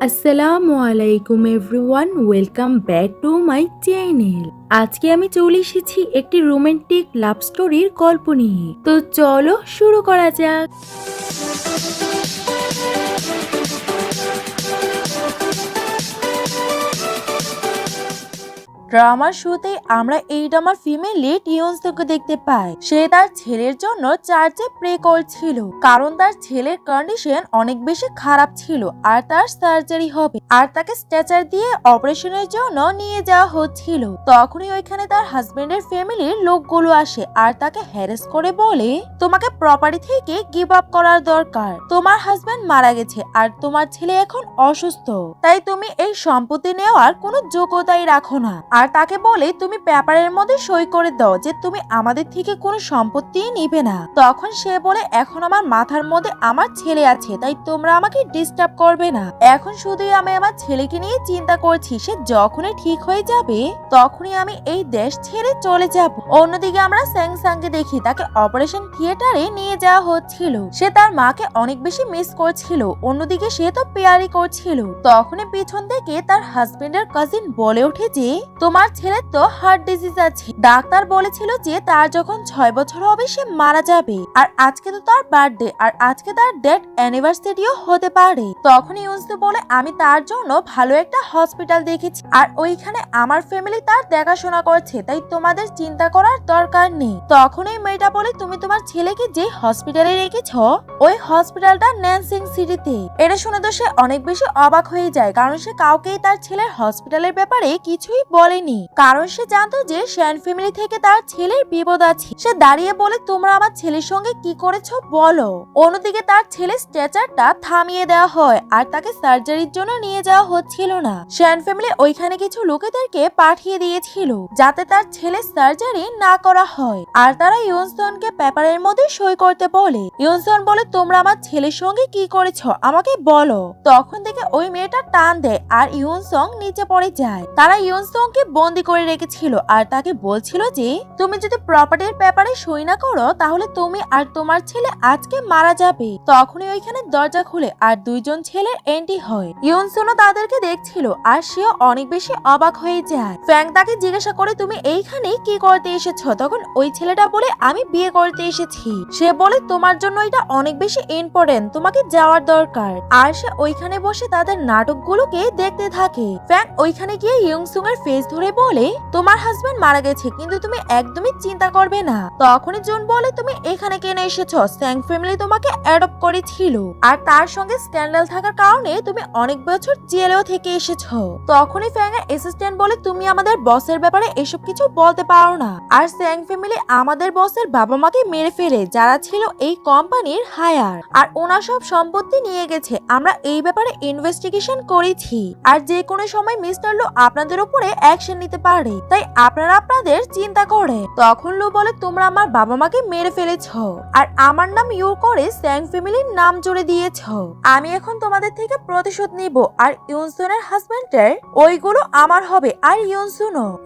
আসসালামু আলাইকুম everyone, welcome back to my channel. আজকে আমি চলে এসেছি একটি রোমান্টিক লাভ স্টোরির গল্প নিয়ে। তো চলো শুরু করা যাক। ড্রামার শুরুতে আমরা এই ড্রামার ফিমেল লিড ইয়নসকে দেখতে পাই। সে তার ছেলের জন্য চার্চে প্রে করছিল, কারণ তার ছেলের কন্ডিশন অনেক বেশি খারাপ ছিল আর তার সার্জারি হবে, আর তাকে স্ট্রেচার দিয়ে অপারেশনের জন্য নিয়ে যাওয়া হচ্ছিল। তখনই ওইখানে তার হাজবেন্ডের ফ্যামিলির লোকগুলো আসে আর তাকে হ্যারাস করে বলে, তোমাকে প্রপার্টি থেকে গিভ আপ করার দরকার। তোমার হাজবেন্ড মারা গেছে আর তোমার ছেলে এখন অসুস্থ, তাই তুমি এই সম্পত্তি নেওয়ার কোনো যোগ্যতাই রাখো না। আর তাকে বলে তুমি পেপারের মধ্যে সই করে দাও যে তুমি আমাদের থেকে কোনো সম্পত্তি নিবে না। তখন সে বলে, এখন আমার মাথার মধ্যে আমার ছেলে আছে, তাই তোমরা আমাকে ডিস্টার্ব করবে না। এখন শুধুই আমি আমার ছেলেকে নিয়ে চিন্তা করছি, সে যখনই ঠিক হয়ে যাবে তখনই আমি এই দেশ ছেড়ে চলে যাব। অন্যদিকে আমরা স্যাংসাংকে দেখি, তাকে অপারেশন থিয়েটারে নিয়ে যাওয়া হচ্ছিল। সে তার মাকে অনেক বেশি মিস করছিল, অন্যদিকে সে তো পেয়ারি করছিল। তখনই পিছন থেকে তার হাজবেন্ডের কাজিন বলে ওঠে যে, তোমার ছেলের তো হার্ট ডিজিজ আছে, ডাক্তার বলেছিল যে তার যখন 6 বছর হবে সে মারা যাবে, আর আজকে তো তার বার্থডে, আর আজকে তার ডেথ অ্যানিভার্সারিও হতে পারে। তখন ইউনসু বলে, আমি তার জন্য ভালো একটা হসপিটাল দেখেছি আর ওইখানে আমার ফ্যামিলি তার দেখাশোনা করছে, তাই তোমাদের চিন্তা করার দরকার নেই। তখন এই মেয়েটা বলে, তুমি তোমার ছেলেকে যে হসপিটালে রেখেছ ওই হসপিটালটা ন্যানসিং সিটিতে। এটা শুনে তো সে অনেক বেশি অবাক হয়ে যায়, কারণ সে কাউকেই তার ছেলের হসপিটালের ব্যাপারে কিছুই বলেনি, কারণ সে জানতো যে শ্যান ফ্যামিলি থেকে তার ছেলের বিপদ আছে। সে দাঁড়িয়ে বলে, তোমরা আমার ছেলের সঙ্গে কি করেছো বলো। অন্যদিকে তার ছেলের স্ট্রেচারটা থামিয়ে দেওয়া হয় আর তাকে সার্জারির জন্য নিয়ে যাওয়া হচ্ছিল না। শ্যান ফ্যামিলি ওইখানে কিছু লোকেদেরকে পাঠিয়ে দিয়েছিল যাতে তার ছেলের সার্জারি না করা হয়, আর তারা ইয়নসনকে পেপারের মধ্যে সই করতে বলে। ইয়নসন বলে, তোমরা আমার ছেলের সঙ্গে কি করেছো আমাকে বলো। তখন থেকে ওই মেয়েটা টান দেয় আর ইয়নসং নিচে পড়ে যায়। তারা ইয়নসংকে বন্দি করে রেখেছিল আর তাকে বলছিল যে, তুমি যদি প্রপার্টির পেপারে সই না করো তাহলে তুমি আর তোমার ছেলে আজকে মারা যাবে। তখনই ওইখানে দরজা খুলে আর দুইজন ছেলের এন্ট্রি হয়। ইয়নসনও তাদেরকে দেখছিল আর সেও অনেক বেশি অবাক হয়ে যায়। ফ্যাং তাকে জিজ্ঞাসা করে, তুমি এইখানে কি করতে এসেছো? তখন ওই ছেলেটা বলে, আমি বিয়ে করতে এসেছি। সে বলে, তোমার জন্য এটা অনেক বেশি ইম্পর্টেন্ট, তোমাকে যাওয়ার দরকার। আর সে ওইখানে বসে তাদের নাটকগুলোকে দেখতে থাকে। ফ্যাং ওইখানে গিয়ে ইয়ংসুং এর ফেস ধরে বলে, তোমার হাজবেন্ড মারা গেছে, কিন্তু তুমি একদমই চিন্তা করবে না। তখনই জুন বলে, তুমি এখানে কেন এসেছো? স্যাং ফ্যামিলি তোমাকে অ্যাডপ্ট করেছিল আর তার সঙ্গে স্ক্যান্ডাল থাকার কারণে তুমি অনেক বছর জেলেও থেকে এসেছো। তখনই ফ্যাং এর অ্যাসিস্ট্যান্ট বলে, তুমি আমাদের বসের ব্যাপারে এসব কিছু বলতে পারো না। আর স্যাং ফ্যামিলি আমাদের বসের বাবা মাকে মেরে ফেলে, যারা ছিল এই কোম্পানির হায়ার, আর ওনার সব সম্পত্তি নিয়ে গেছে। আমরা এই ব্যাপারে ইনভেস্টিগেশন করেছি আর যে কোনো সময় মিস্টার লু আপনাদের উপরে অ্যাকশন নিতে পারে, তাই আপনারা আপনাদের চিন্তা করে। তখন লু বলে, তোমরা আমার বাবা মাকে মেরে ফেলেছ আর আমার নাম ইউ করে স্যাং ফ্যামিলির নাম জুড়ে দিয়েছ। আমি এখন তোমাদের থেকে প্রতিশোধ নিব আর ইয়নসনের হাজবেন্ডের ওইগুলো আমার হবে। আর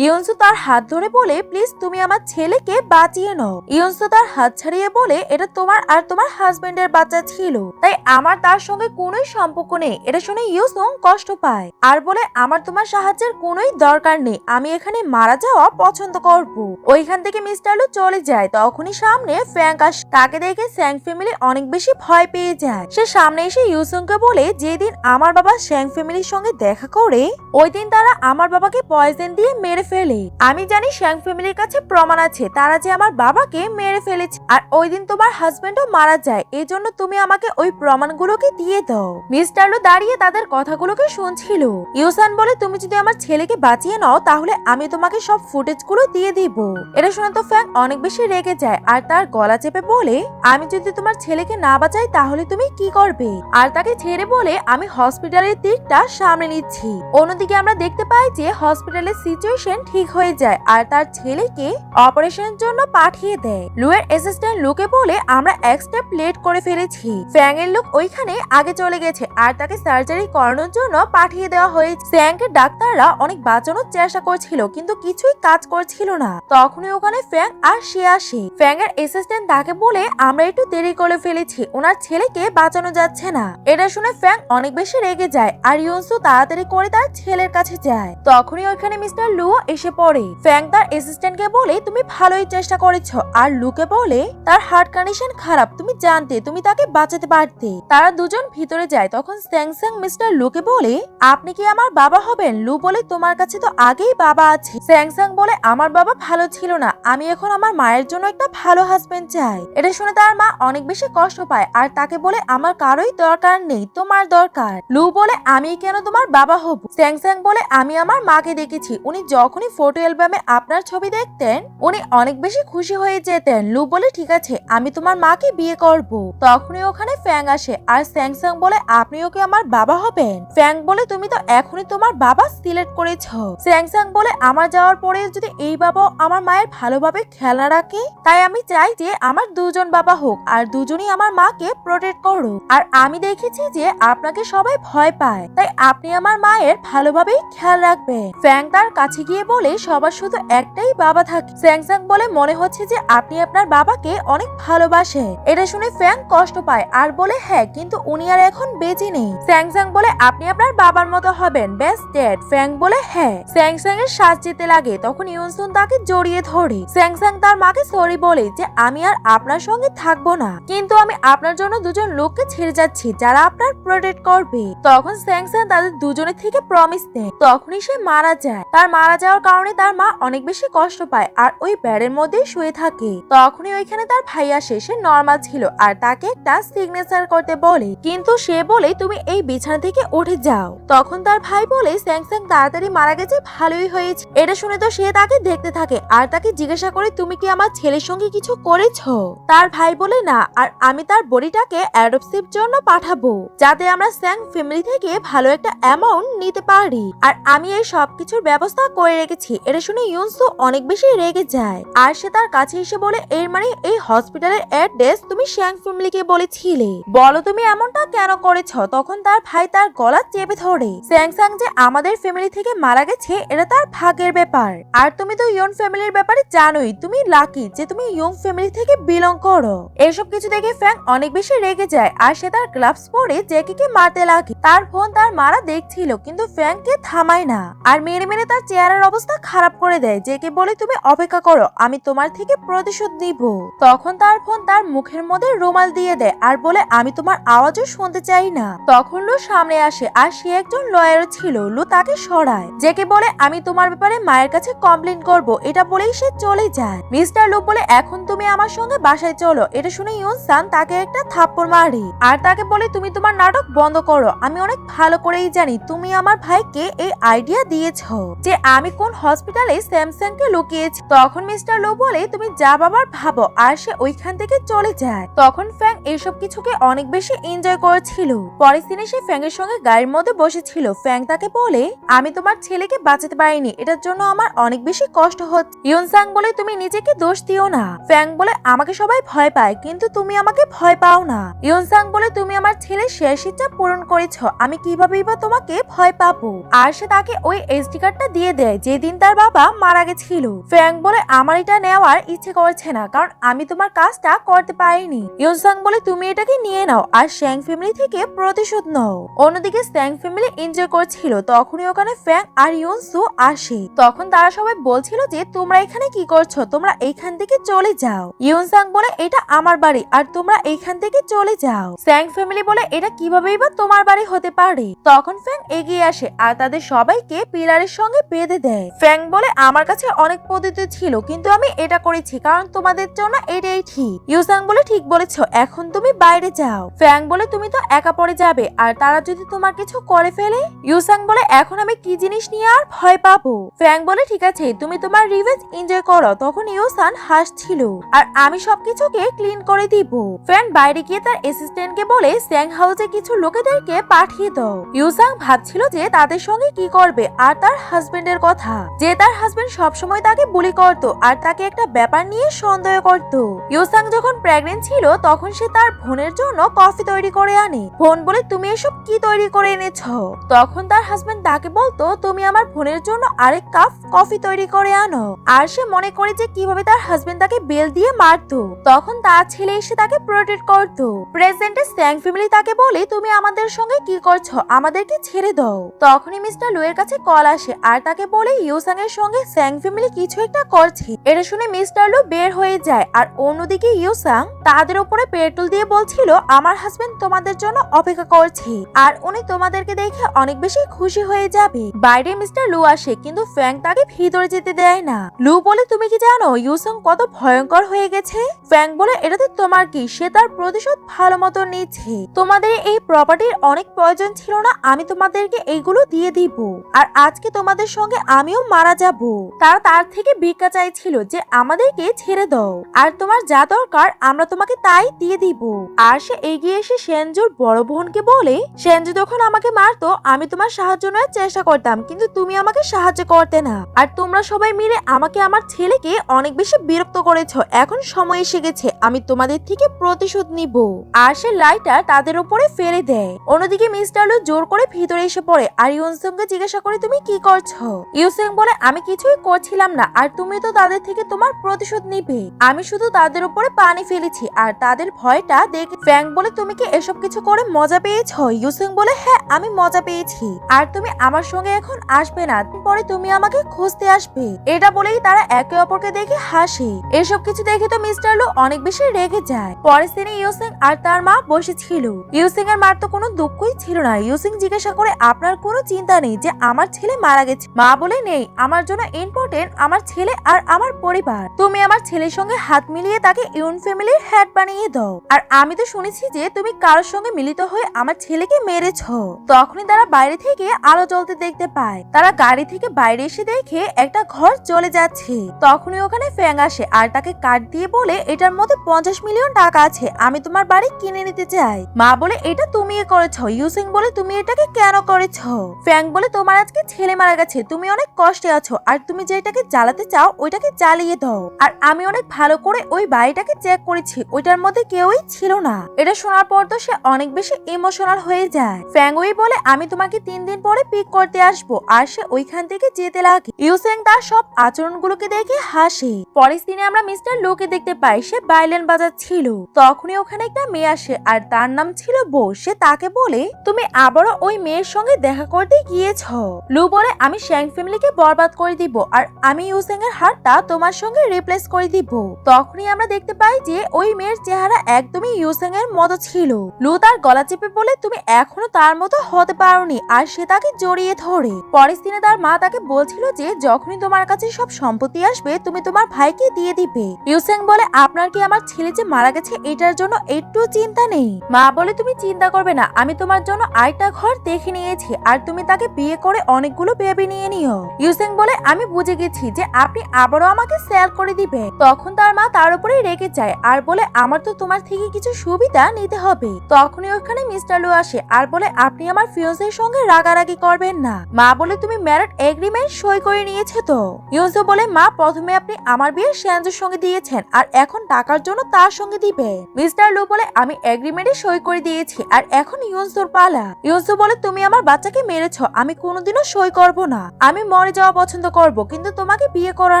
ইয়নসু তার হাত ধরে বলে, প্লিজ তুমি আমার ছেলেকে বাঁচিয়ে নাও। ইয়নসু তার হাত ছাড়িয়ে বলে, এটা তোমার আর তোমার হাজবেন্ডের বাচ্চা ছিল, তাই আমার তার সঙ্গে কোনোই সম্পর্ক নেই। এটা শুনে ইয়নসু কষ্ট পায় আর বলে, আমার তোমার সাহায্যের কোনোই দরকার নেই, আমি এখানে মারা যাওয়া পছন্দ করব। ওইখান থেকে মিস্টার লু চলে যায়। তখনই সামনে ফ্যাং আসে, তাকে দেখে স্যাং ফ্যামিলি অনেক বেশি ভয় পেয়ে যায়। সে সামনে এসে ইউসুংকে বলে, যেদিন আমার বাবা স্যাং ফ্যামিলির সঙ্গে দেখা করে ওই দিন তারা আমার বাবাকে পয়জন দিয়ে মেরে ফেলে। আমি জানি স্যাং ফ্যামিলির কাছে প্রমাণ আছে তারা যে আমার বাবাকে মেরে ফেলেছে, আর ওই দিন তোমার হাজবেন্ডও মারা যায়, এই জন্য তুমি আমাকে ওই প্রমাণগুলোকে দিয়ে দাও। মিস্টার লু দাঁড়িয়ে তাদের কথাগুলোকে শুনছিল। ইউসান বলে, তুমি যদি আমার ছেলেকে বাঁচিয়ে নাও তাহলে আমি তোমাকে সব ফুটেজ গুলো দিয়ে দিব। এটা শুনে তো ফ্যাং অনেক বেশি রেগে যায় আর তার গলা চেপে বলে, আমি যদি তোমার ছেলেকে না বাঁচাই তাহলে তুমি কি করবে? আর তাকে ছেড়ে বলে, আমি হসপিটালের দিকটা সামনে নিচ্ছি। অন্যদিকে আমরা দেখতে পাই যে হসপিটালের সিচুয়েশন ঠিক হয়ে যায় আর তার ছেলেকে অপারেশনের জন্য পাঠিয়ে দেয়। লুয়ের অ্যাসিস্ট্যান্ট লুকে বলে, আমরা এক স্টেপ লেট করে ফেলেছি। ফ্যাং এর লোক ওইখানে আগে চলে গেছে আর তাকে সার্জারি করানোর জন্য পাঠিয়ে দেওয়া হয়েছে। ফ্যাংকে ডাক্তাররা অনেক বাঁচানোর চেষ্টা করছিল কিন্তু কিছুই কাজ করছিল না। তখনই ওখানে ফ্যাং আর সে আসে। ফ্যাং এর অ্যাসিস্ট্যান্ট তাকে বলে আমরা একটু দেরি করে ফেলেছি, ওনার ছেলেকে বাঁচানো যাচ্ছে না। এটা শুনে ফ্যাং অনেক বেশি রেগে যায় আর ইউনসু তাড়াতাড়ি করে তার ছেলের কাছে যায়। তখনই ওইখানে মিস্টার লু এসে পড়ে। ফ্যাং তার অ্যাসিস্ট্যান্টকে বলে তুমি ভালোই চেষ্টা করেছো, আর লুকে বলে তার হার্ট কন্ডিশন খারাপ, তুমি জানতে তুমি তাকে বাঁচাতে পারতে। তারা দুজন ভিতরে যায়। তখন স্যাংস্যাং মিস্টার লুকে বলে আপনি কি আমার বাবা হবেন? লু বলে তোমার কাছে তো আগেই বাবা আছে। স্যাংস্যাং বলে আমার বাবা ভালো ছিল না, আমি এখন আমার মায়ের জন্য একটা ভালো হাজবেন্ড চাই। এটা শুনে তার মা অনেক বেশি কষ্ট পায় আর তাকে বলে আমার কারোই দরকার নেই, তোমার দরকার। লু বলে আমি কেন তোমার বাবা হব? স্যাংস্যাং বলে আমি আমার মাকে দেখেছি, উনি যখনই ফটো অ্যালবামে আপনার ছবি দেখতেন উনি অনেক বেশি খুশি হয়ে যেতেন। লু বলে ঠিক আছে, আমি তোমার মাকে বিয়ে করব। তখনই ওখানে ফ্যাং আসে আর স্যাংস্যাং বলে আপনি ওকে আমার বাবা হবেন? ফ্যাং বলে তুমি তো এখনই তোমার বাবা সিলেক্ট করেছো। স্যাংস্যাং বলে আমার যাওয়ার পরে যদি এই বাবা আমার মায়ের ভালোভাবে খেয়াল না রাখে, তাই আমি চাই যে আমার দুজন বাবা হোক আর দুজনই আমার মাকে প্রোটেক্ট করুক। আর আমি দেখেছি যে আপনাকে সবাই ভয় পায়, তাই আপনি আমার মায়ের ভালোভাবেই খেয়াল রাখবেন। ফ্যাং তার কাছে গিয়ে বলে সবার শুধু একটাই বাবা থাকে। স্যাংস্যাং বলে মনে হচ্ছে যে আপনি আপনার বাবাকে অনেক ভালোবাসেন। এটা শুনে ফ্যাং কষ্ট পায় আর বলে হ্যাঁ, কিন্তু উনি আর এখন বেঁচে নেই। স্যাংস্যাং বলে আপনি আপনার বাবার মতো হবেন, বেস্ট ড্যাড। ফ্যাং বলে হ্যাঁ। স্যাংস্যাং এর শ্বাস যেতে লাগে। তখন ইউনসুন তাকে জড়িয়ে ধরে। স্যাংস্যাং তার মাকে সরি বলে যে আমি আর আপনার সঙ্গে থাকবো না, কিন্তু আমি আপনার জন্য দুজন লোককে ছেড়ে যাচ্ছি যারা আপনার প্রোটেক্ট করবে। তখন স্যাংস্যাং তাদের দুজনের থেকে প্রমিস নেয়। তখনই সে মারা যায়। তার মারা যাওয়ার কারণে তার মা অনেক বেশি কষ্ট পায় আর ওই বেডের মধ্যেই শুয়ে থাকে। তখনই ওইখানে তার ভাই আসে। সে নর্মাল ছিল আর তাকে একটা সিগনেচার করতে বলে, কিন্তু সে বলে তুমি এই বিছানা থেকে উঠে যাও। তখন তার ভাই বলে স্যাংস্যাং তাড়াতাড়ি মারা গেছে, ভালোই হয়েছে। এটা শুনে তো সে তাকে দেখতে থাকে আর তাকে জিজ্ঞাসা করে তুমি কি আমার ছেলের সঙ্গে কিছু করেছো? তার ভাই বলে না, আর আমি তার বডিটাকে অ্যাডপশিপ জন্য পাঠাবো যাতে আমরা স্যাং ফ্যামিলি থেকে ভালো একটা অ্যামাউন্ট নিতে পারি, আর আমি এই সবকিছুর ব্যবস্থা করে রেখেছি। এটা শুনে ইউনসু অনেক বেশি রেগে যায় আর সে তার কাছে এসে বলে এর মানে এই হসপিটালের অ্যাড্রেস তুমি স্যাং ফ্যামিলিকে বলেছিলে, বলো তুমি এমনটা কেন করেছো? তখন তার ভাই তার গলা চেপে ধরে। স্যাংস্যাং যে আমাদের ফ্যামিলি থেকে মারা গেছে এটা তার ভাগ্যের ব্যাপার, আর তুমি তো ইয়ন ফ্যামিলির ব্যাপারে জানোই, তুমি লাকি যে তুমি ইয়ং ফ্যামিলি থেকে বিলং করো। এসব কিছু দেখে ফ্যাং অনেক বেশি রেগে যায় আর সে তার গ্লাভস পরে জ্যাকিকে মারতে লাগে। তার বোন তার মারা দেখছিল কিন্তু ফ্যাংকে থামায় না আর মেরে মেরে তার চেহারার অবস্থা খারাপ করে দেয়। জ্যাকি বলে তুমি অপেক্ষা করো, আমি তোমার থেকে প্রতিশোধ নিব। তখন তার বোন তার মুখের মধ্যে রুমাল দিয়ে দেয় আর বলে আমি তোমার আওয়াজও শুনতে চাই না। তখন লু সামনে আসে আর সে একজন লয়ার ছিল। লু তাকে সরায়। জ্যাকি বলে আমি তোমার ব্যাপারে মায়ের কাছে কমপ্লেন করব। এটা বলেই সে চলে যায়। মিস্টার লু বলে এখন তুমি আমার সঙ্গে বাসায় চলো। এটা শুনে ইউনসান তাকে একটা থাপ্পড় মারে আর তাকে বলে তুমি তোমার নাটক বন্ধ করো, আমি অনেক ভালো করেই জানি তুমি আমার ভাইকে এই আইডিয়া দিয়েছো যে আমি কোন হসপিটালে স্যামসাংকে লুকিয়েছি। তখন মিস্টার লু বলে তুমি যা বাবার ভাবো, আর সে ওইখান থেকে চলে যায়। তখন ফ্যাং এসব কিছুকে অনেক বেশি এনজয় করেছিল। পরের দিনে সে ফ্যাং এর সঙ্গে গাড়ির মধ্যে বসেছিল। ফ্যাং তাকে বলে আমি তোমার ছেলেকে বাঁচাতে পারিনি, এটার জন্য আমার অনেক বেশি কষ্ট হচ্ছে। ইউনসাং বলে তুমি নিজেকে দোষ দিও না। ফ্যাং বলে আমাকে সবাই ভয় পায় কিন্তু তুমি আমাকে ভয় পাও না। ইউনসাং বলে তুমি আমার ছেলের শেষ ইচ্ছা পূরণ করেছো, আমি কিভাবেই বা তোমাকে ভয় পাবো। আর সে তাকে ওই এসডি কার্ডটা দিয়ে দেয় যেদিন তার বাবা মারা গেছিল। ফ্যাং বলে আমার এটা নেওয়ার ইচ্ছে করছে না কারণ আমি তোমার কাজটা করতে পারিনি। ইউনসাং বলে তুমি এটাকে নিয়ে নাও আর স্যাং ফ্যামিলি থেকে প্রতিশোধ নাও। অন্যদিকে স্যাং ফ্যামিলি এনজয় করছিল। তখনই ওখানে ফ্যাং আর ইউনসু আসে। তখন তারা সবাই বলছিল যে তোমরা এখানে কি করছো, তোমরা এইখান থেকে চলে যাও। ইউনসাং বলে এটা আমার বাড়ি আর তোমরা এইখান থেকে চলে যাও। স্যাং ফ্যামিলি বলে এটা কিভাবেই বা তোমার বাড়ি হতে পারে। তখন ফ্যাং এগিয়ে আসে আর তাদের সবাইকে পিলারের সঙ্গে বেঁধে দেয়। ফ্যাং বলে আমার কাছে অনেক পদ্ধতি ছিল কিন্তু আমি এটা করেছি কারণ তোমাদের জন্য এটাই ঠিক। ইউসাং বলে ঠিক বলেছো, এখন তুমি বাইরে যাও। ফ্যাং বলে তুমি তো একা পড়ে যাবে আর তারা যদি তোমার কিছু করে ফেলে। ইউসাং বলে এখন আমি কি জিনিস নিয়ে আর ভয় পাবো। ফ্যাং বলে ঠিক আছে তুমি তোমার রিভেঞ্জ এনজয় করো। তখন ইউসান হাসছিল আর আমি সবকিছুকে ক্লিন করে দিব। ফ্যাং বাইরে গিয়ে তার অ্যাসিস্ট্যান্টকে বলে স্যাং হাউসে কিছু লোকেদেরকে পাঠিয়ে দাও। ইউসাং ভাবছিল যে তাদের সঙ্গে কি করবে আর তার হাজবেন্ডের কথা, যে তার হাজবেন্ড সবসময় তাকে বুলি করতো আর তাকে একটা ব্যাপার নিয়ে সন্দেহ করতো। ইউসাং যখন প্রেগনেন্ট ছিল তখন সে তার বোনের জন্য কফি তৈরি করে আনে। বোন বলে তুমি এসব কি তৈরি করে এনেছো? তখন তার হাজবেন্ড তাকে বলতো তুমি আমার বোনের ইউসেংয়ের জন্য আরেক কাপ কফি তৈরি করে আনো। আর সে মনে করে যে কিভাবে তার হাজবেন্ড তাকে বেল দিয়ে মারতো, তখন তার ছেলে এসে তাকে প্রোটেক্ট করতো। প্রেজেন্টে স্যাং ফ্যামিলি তাকে বলে, তুমি আমাদের সঙ্গে কি করছো, আমাদেরকে ছেড়ে দাও। তখনই মিস্টার লু এর কাছে কল আসে আর তাকে বলে ইউসাং এর সঙ্গে স্যাং ফ্যামিলি কিছু একটা করছে। এটা শুনে মিস্টার লু বের হয়ে যায়। আর অন্যদিকে ইউসাং তাদের উপরে পেট্রোল দিয়ে বলছিল, আমার হাজবেন্ড তোমাদের জন্য অপেক্ষা করছে আর উনি তোমাদেরকে দেখে অনেক বেশি খুশি হয়ে যাবে। বাইরে মিস্টার লু আসে কিন্তু ফ্যাং তাকে ভিতরে যেতে দেয় না। লু বলে, তুমি কি জানো ইউসাং কত ভয়ঙ্কর হয়ে গেছে? ফ্যাং বলে, এটাতে তোমার কি, সে তার প্রতিশোধ ভালো মতো নিচ্ছে। তোমাদের এই প্রপার্টির অনেক প্রয়োজন ছিল না, আমি তোমাদেরকে এইগুলো দিয়ে দিব। আর আজকে তোমাদের সঙ্গে আমিও মারা যাব। তারা তার থেকে ভিক্ষা চাইছিল যে আমাদেরকে ছেড়ে দাও, আর তোমার যা দরকার আমরা তোমাকে তাই দিয়ে দিব। আর সে এগিয়ে এসে সেনজুর বড় বোনকে বলে, সেনজু যখন আমাকে মারতো আমি তোমার সাহায্য নেওয়ার চেষ্টা করতাম, কিন্তু তুমি আমাকে সাহায্য করতে না। আর তোমরা সবাই মিলে আমাকে আমার ছেলেকে অনেক বেশি বিরক্ত করেছো। এখন সময় এসে গেছে আমি তোমাদের থেকে প্রতিশোধ নিব। আর সে লাইটার তাদের উপরে ফেলে দেয়। অন্যদিকে মিস্টার লু জোর করে ভিতরে এসে পড়ে আর ইউসেংকে জিজ্ঞাসা করে, তুমি কি করছো? ইউসেং বলে, আমি কিছুই করছিলাম না, আর তুমি তো তাদের থেকে তোমার প্রতিশোধ নিবে। আমি শুধু তাদের উপরে পানি ফেলেছি আর তাদের ভয়টা দেখে। ফ্যাং বলে, তুমি কি এসব কিছু করে মজা পেয়েছো? ইউসেং বলে, হ্যাঁ আমি মজা পেয়েছি। আর তুমি আমার সঙ্গে এখন আসবে না, পরে তুমি আমাকে খুঁজতে আসবে। এটা বলেই তারা একে অপরকে দেখে হাসে। এসব কিছু দেখে তো মিস্টার লু অনেক বেশি রেগে যায়। পরের দিনে ইউসেং আর তার মা বসেছিল। ইউসেং এর মার তো কোনো দুঃখই ছিল না। ইউসেং জিজ্ঞাসা করে, আপনার কোনো চিন্তা নেই যে আমার ছেলে মারা গেছে? মা বলে, নেই, আমার জন্য ইম্পর্টেন্ট আমার ছেলে আর আমার পরিবার। তুমি আমার ছেলের সঙ্গে হাত মিলিয়ে তাকে ইউন ফ্যামিলির হেড বানিয়ে দাও। আর আমি তো শুনেছি যে তুমি কারোর সঙ্গে মিলিত হয়ে আমার ছেলেকে মেরেছো। তখনই তারা বাইরে থেকে আলো জ্বলতে দেখতে পায়। তারা গাড়ি থেকে বাইরে এসে দেখে একটা ঘর চলে যাচ্ছে। তখনই ওখানে ফ্যাং আসে আর তাকে কার্ড দিয়ে বলে, এটার মধ্যে 50 মিলিয়ন টাকা আছে, আমি তোমার বাড়ি কিনে নিতে চাই। মা বলে, এটা তুমি করেছো। ইউসেং বলে, তুমি এটাকে কেন করেছো? ফ্যাং বলে, তোমার আজকে ছেলে মারা গেছে, তুমি অনেক কষ্টে আছো, আর তুমি যেটাকে জ্বালাতে চাও ওইটাকে জ্বালিয়ে দাও। আর আমি অনেক ভালো করে ওই বাড়িটাকে চেক করেছি, ওইটার মধ্যে কেউই ছিল না। এটা শোনার পর তো সে অনেক বেশি ইমোশনাল হয়ে যায়। ফ্যাং ওই বলে, আমি তোমাকে 3 দিন পরে পিক করতে আসবো। আর সে ওইখান থেকে যেতে লাগে। ইউসেং তার সব আচরণগুলোকে দেখে হাসে। পরের দিনে আমরা মিস্টার লুকে দেখতে পাই, সে ভায়োলিন বাজাচ্ছিল। তখনই ওখানে একটা মেয়ে আসে আর তার নাম ছিল বো। সে তাকে বলে, তুমি আবারও ওই মেয়ের সঙ্গে দেখা করতে গিয়েছো। লু বলে, আমি শ্যাং ফ্যামিলিকে বরবাদ করে দিব আর আমি ইউসেং এর হাতটা তোমার সঙ্গে রিপ্লেস করে দিব। তখনই আমরা দেখতে পাই যে ওই মেয়ের চেহারা একদমই ইউসেং এর মতো ছিল। লু তার গলা চেপে বলে, তুমি এখনো তার মতো হতে পারোনি। আর সে তাকে জড়িয়ে ধরে। পরের দিনে তার মা তাকে বলছিল যে যখনই তোমার কাছে সব সম্পত্তি আসবে তুমি তোমার ভাইকে দিয়ে দিবে। ইউসেং বলে, আপনার কি আমার ছেলে যে মারা গেছে এটার জন্য একটু চিন্তা নেই? মা বলে, তুমি চিন্তা করবে না, আমি তোমার জন্য আরেকটা ঘর দেখে নিয়েছি আর তুমি তাকে বিয়ে করে অনেকগুলো বেবি নিয়ে নিও। ইউসেং বলে, আমি বুঝে গেছি যে আপনি আবারও আমাকে সেল করে দিবে। তখন তার মা তার উপরে রেগে যায় আর বলে, আমার তো তোমার থেকে কিছু সুবিধা নিতে হবে। তখনই ওখানে মিস্টার লু আসে আর বলে, আপনি আমার ফিয়ান্সের সঙ্গে রাগারাগি করবেন না। মা বলে, তুমি ম্যারেজ এগ্রিমেন্ট সই করে নিয়েছে তো? ইউসু বলে, মা প্রথমে আপনি আমার বিয়ে সেনজুর সঙ্গে দিয়েছেন আর এখন টাকার জন্য তার সঙ্গে দিবে। মিস্টার লু বলে, আমি এগ্রিমেন্টে সই করে দিয়েছি আর এখন ইউসুর পালা। ইউসু বলে, তুমি আমার বাচ্চাকে মেরেছ, আমি কোনোদিনও সই করব না। আমি মরে যাওয়া পছন্দ করব কিন্তু তোমাকে বিয়ে করা